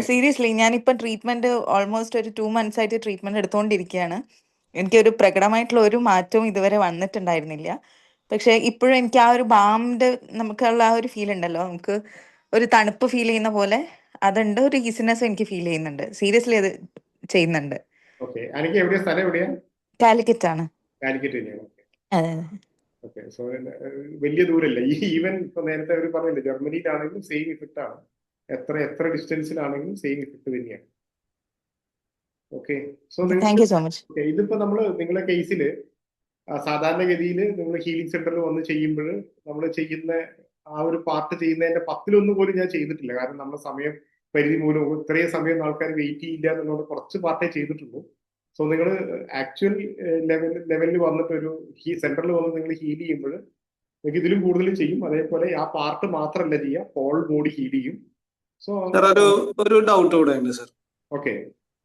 സീരിയസ്ലി ഞാനിപ്പം ട്രീറ്റ്മെന്റ് ഓൾമോസ്റ്റ് ഒരു 2 months ആയിട്ട് ട്രീറ്റ്മെന്റ് എടുത്തുകൊണ്ടിരിക്കുകയാണ്. എനിക്കൊരു പ്രകടമായിട്ടുള്ള ഒരു മാറ്റവും ഇതുവരെ വന്നിട്ടുണ്ടായിരുന്നില്ല. പക്ഷെ ഇപ്പോഴും എനിക്ക് ആ ഒരു ബാമിന്റെ നമുക്കുള്ള ആ ഒരു ഫീൽ ഉണ്ടല്ലോ, നമുക്ക് ഒരു തണുപ്പ് ഫീൽ ചെയ്യുന്ന പോലെ അതുണ്ട്. ഒരു ഈസിനെസ് എനിക്ക് ഫീൽ ചെയ്യുന്നുണ്ട്. സീരിയസ്ലി അത് ചെയ്യുന്നുണ്ട്. ഓക്കെ. എനിക്ക് എവിടെയാ സ്ഥലം? എവിടെയാ? കാലിക്കറ്റ് ആണ്. കാലിക്കറ്റ് തന്നെയാണ്. അതെ. ഓക്കെ. സോ വലിയ ദൂരല്ല. ഈവൻ ഇപ്പൊ നേരത്തെ അവർ പറഞ്ഞില്ല, ജർമ്മനിയിലാണെങ്കിലും സെയിം ഇഫക്റ്റ് ആണ്. എത്ര ഡിസ്റ്റൻസിലാണെങ്കിലും സെയിം ഇഫക്റ്റ് തന്നെയാണ്. Okay. So thank you so much. ഇതിപ്പോ നിങ്ങളെ കേസിൽ സാധാരണഗതിയിൽ നിങ്ങൾ ഹീലിംഗ് സെന്ററിൽ വന്ന് ചെയ്യുമ്പോൾ നമ്മൾ ചെയ്യുന്ന ആ ഒരു പാർട്ട് ചെയ്യുന്നതിന്റെ 10-1 പോലും ഞാൻ ചെയ്തിട്ടില്ല. കാരണം നമ്മുടെ സമയം പരിധി മൂലം ഇത്രയും സമയം ആൾക്കാർ വെയിറ്റ് ചെയ്യില്ല എന്നുള്ളത് കുറച്ച് പാർട്ടേ ചെയ്തിട്ടുള്ളൂ. സോ നിങ്ങൾ ആക്ച്വൽ ലെവലിൽ വന്നിട്ട് ഒരു സെന്ററിൽ വന്ന് നിങ്ങൾ ഹീൽ ചെയ്യുമ്പോൾ നിങ്ങൾക്ക് ഇതിലും കൂടുതൽ ചെയ്യും. അതേപോലെ ആ പാർട്ട് മാത്രമല്ല ചെയ്യുക, ഹോൾ ബോഡി ഹീൽ ചെയ്യും. സോ ഒരു ഡൗട്ട് കൂടെ ഉണ്ട് സർ, ഓക്കെ.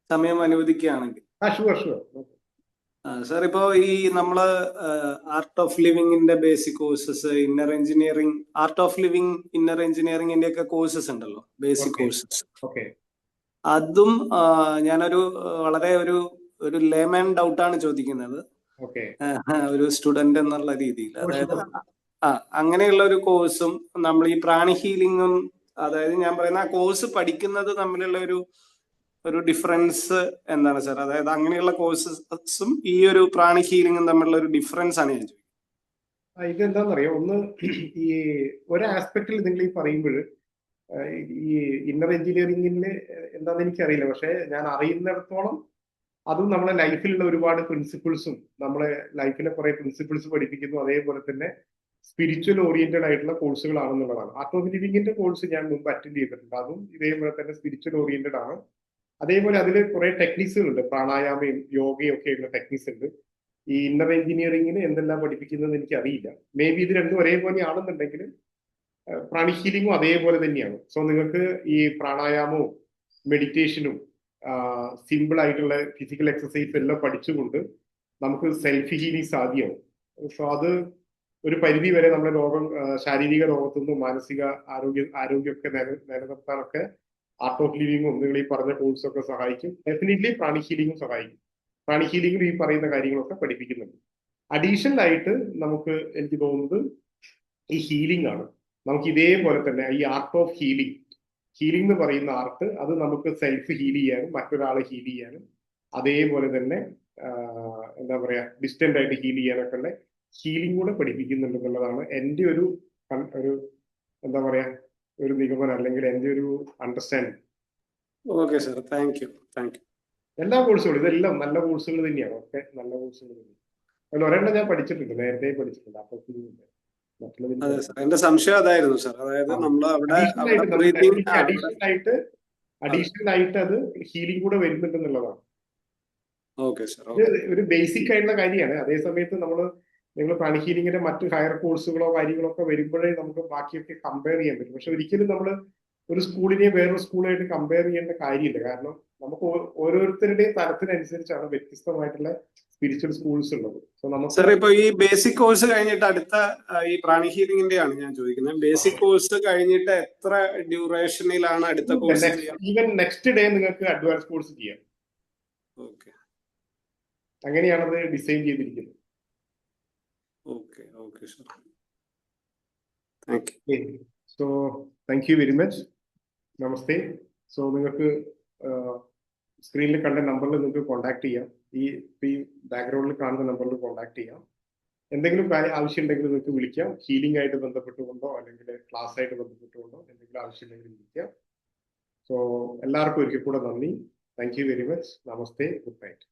സമയം അനുവദിക്കുകയാണെങ്കിൽ. ഷുവർ. സാർ, ഇപ്പോ ഈ നമ്മള് ആർട്ട് ഓഫ് ലിവിങ്ങിന്റെ basic courses, inner engineering, art of living, inner എഞ്ചിനീയറിംഗിന്റെ ഒക്കെ കോഴ്സസ് ഉണ്ടല്ലോ, ബേസിക് കോഴ്സസ്. ഓക്കെ. അതും ഞാനൊരു വളരെ ഒരു ലേമൻ ഡൗട്ടാണ് ചോദിക്കുന്നത്, ഓക്കെ. ഒരു സ്റ്റുഡന്റ് എന്നുള്ള രീതിയിൽ. അതായത് അങ്ങനെയുള്ള ഒരു കോഴ്സും നമ്മൾ ഈ പ്രാണി ഹീലിംഗും, അതായത് ഞാൻ പറയുന്ന ആ കോഴ്സ് പഠിക്കുന്നത് തമ്മിലുള്ള ഒരു ഡിഫറൻസ് എന്താണ് സാർ? അതായത് അങ്ങനെയുള്ള കോഴ്സസും ഈ ഒരു പ്രാണി ഹീലിംഗും തമ്മിലുള്ള ഒരു ഡിഫറൻസ് ആണ് ഞാൻ ചോദിക്കുന്നത്. ഇതെന്താണെന്നറിയോ, ഒന്ന് ഈ ഒരു ആസ്പെക്റ്റിൽ നിങ്ങൾ ഈ പറയുമ്പോൾ ഈ ഇന്നർ എഞ്ചിനീയറിംഗിന് എന്താണെന്ന് എനിക്കറിയില്ല, പക്ഷെ ഞാൻ അറിയുന്നിടത്തോളം അതും നമ്മളെ ലൈഫിലുള്ള ഒരുപാട് പ്രിൻസിപ്പിൾസും നമ്മളെ ലൈഫിലെ കുറെ പ്രിൻസിപ്പിൾസ് പഠിപ്പിക്കുന്നു. അതേപോലെ തന്നെ സ്പിരിച്വൽ ഓറിയന്റഡ് ആയിട്ടുള്ള കോഴ്സുകളാണെന്നുള്ളതാണ്. ആർട്ട് ഓഫ് ലിവിങ്ങിന്റെ കോഴ്സ് ഞാൻ മുമ്പ് അറ്റൻഡ് ചെയ്തിട്ടുണ്ട്. അതും ഇതേപോലെ തന്നെ സ്പിരിച്വൽ ഓറിയന്റഡ് ആണ്. അതേപോലെ അതിൽ കുറെ ടെക്നിക്സുകളുണ്ട്, പ്രാണായാമയും യോഗയും ഒക്കെയുള്ള ടെക്നിക്സ് ഉണ്ട്. ഈ ഇന്നർ എഞ്ചിനീയറിംഗിന് എന്തെല്ലാം പഠിപ്പിക്കുന്നത് എനിക്ക് അറിയില്ല. മേ ബി ഇത് രണ്ടും ഒരേപോലെ ആണെന്നുണ്ടെങ്കിൽ പ്രാണി ഹീലിംഗും അതേപോലെ തന്നെയാണ്. സോ നിങ്ങൾക്ക് ഈ പ്രാണായാമവും മെഡിറ്റേഷനും സിമ്പിൾ ആയിട്ടുള്ള ഫിസിക്കൽ എക്സസൈസ് എല്ലാം പഠിച്ചുകൊണ്ട് നമുക്ക് സെൽഫ് ഹീലിംഗ് സാധ്യമാവും. സോ അത് ഒരു പരിധി വരെ നമ്മുടെ ശാരീരിക രോഗത്തു നിന്നും മാനസിക ആരോഗ്യമൊക്കെ നിലനിർത്താനൊക്കെ ആർട്ട് ഓഫ് ലിവിങ്ങും നിങ്ങൾ ഈ പറഞ്ഞ കോഴ്സൊക്കെ സഹായിക്കും. ഡെഫിനറ്റ്ലി പ്രാണി ഹീലിംഗും സഹായിക്കും. പ്രാണി ഹീലിംഗിൽ ഈ പറയുന്ന കാര്യങ്ങളൊക്കെ പഠിപ്പിക്കുന്നുണ്ട്. അഡീഷണൽ ആയിട്ട് നമുക്ക് എനിക്ക് തോന്നുന്നത് ഈ ഹീലിംഗ് ആണ്. നമുക്ക് ഇതേപോലെ തന്നെ ഈ ആർട്ട് ഓഫ് ഹീലിംഗ് എന്ന് പറയുന്ന ആർട്ട്, അത് നമുക്ക് സെൽഫ് ഹീൽ ചെയ്യാനും മറ്റൊരാളെ ഹീൽ ചെയ്യാനും അതേപോലെ തന്നെ എന്താ പറയാ ഡിസ്റ്റന്റ് ആയിട്ട് ഹീൽ ചെയ്യാനൊക്കെ ഉള്ള ഹീലിംഗ് കൂടെ പഠിപ്പിക്കുന്നുണ്ട് എന്നുള്ളതാണ് എൻ്റെ ഒരു എന്താ പറയാ ഒരു നിഗമനം, അല്ലെങ്കിൽ എൻ്റെ ഒരു understanding. Okay sir, thank you. എല്ലാ കോഴ്സുകളും ഇതെല്ലാം നല്ല കോഴ്സുകൾ തന്നെയാണ്. ഒക്കെ നല്ല കോഴ്സുകൾ തന്നെയാണ്. അതിൽ ഒരെണ്ണം ഞാൻ പഠിച്ചിട്ടുണ്ട്, നേരത്തെ പഠിച്ചിട്ടുണ്ട്. അപ്പൊ അതെ സാർ, എന്റെ സംശയം അതായിരുന്നു സാർ. അതായത് നമ്മൾ അഡീഷണൽ ആയിട്ട് അത് ഹീലിംഗ് കൂടെ വരുന്നുണ്ട് എന്നുള്ളതാണ്. Okay sir. ഒരു ബേസിക് ആയിട്ടുള്ള കാര്യമാണ്. അതേ സമയത്ത് നിങ്ങൾ പ്രാണി ഹീലിംഗിന്റെ മറ്റ് ഹയർ കോഴ്സുകളോ കാര്യങ്ങളോ ഒക്കെ വരുമ്പോഴേ നമുക്ക് ബാക്കിയൊക്കെ കമ്പയർ ചെയ്യാൻ പറ്റും. പക്ഷെ ഒരിക്കലും നമ്മൾ ഒരു സ്കൂളിനെ വേറൊരു സ്കൂളായിട്ട് കമ്പയർ ചെയ്യേണ്ട കാര്യമില്ല. കാരണം നമുക്ക് ഓരോരുത്തരുടെയും തരത്തിനനുസരിച്ചാണ് വ്യത്യസ്തമായിട്ടുള്ള സ്പിരിച്വൽ സ്കൂൾസ് ഉള്ളത്. സോ നമുക്ക് സാർ ഇപ്പൊ ഈ ബേസിക് കോഴ്സ് കഴിഞ്ഞിട്ട് അടുത്ത ഈ പ്രാണി ഹീലിംഗിന്റെ ആണ് ഞാൻ ചോദിക്കുന്നത്. ബേസിക് കോഴ്സ് കഴിഞ്ഞിട്ട് എത്ര ഡ്യൂറേഷനിലാണ് അടുത്ത കോഴ്സ്? ഈവൻ നെക്സ്റ്റ് ഡേ നിങ്ങൾക്ക് അഡ്വാൻസ് കോഴ്സ് ചെയ്യാം. ഓക്കെ, അങ്ങനെയാണത് ഡിസൈൻ ചെയ്തിരിക്കുന്നത്. Okay sir, thank you. So thank you very much. Namaste. So നിങ്ങൾക്ക് സ്ക്രീനിൽ കണ്ട നമ്പറിൽ നിങ്ങൾക്ക് കോൺടാക്ട് ചെയ്യാം. ഈ ബാക്ക്ഗ്രൗണ്ടിൽ കാണുന്ന നമ്പറിൽ കോൺടാക്ട് ചെയ്യാം. എന്തെങ്കിലും ആവശ്യം ഉണ്ടെങ്കിൽ നിങ്ങൾക്ക് വിളിക്കാം. ഹീലിംഗ് ആയിട്ട് ബന്ധപ്പെട്ടുകൊണ്ടോ അല്ലെങ്കിൽ ക്ലാസ് ആയിട്ട് ബന്ധപ്പെട്ടുകൊണ്ടോ എന്തെങ്കിലും ആവശ്യം ഉണ്ടെങ്കിൽ വിളിക്കാം. സോ എല്ലാവർക്കും ഒരിക്കൽ കൂടെ നന്ദി. Thank you very much. Namaste. Good night.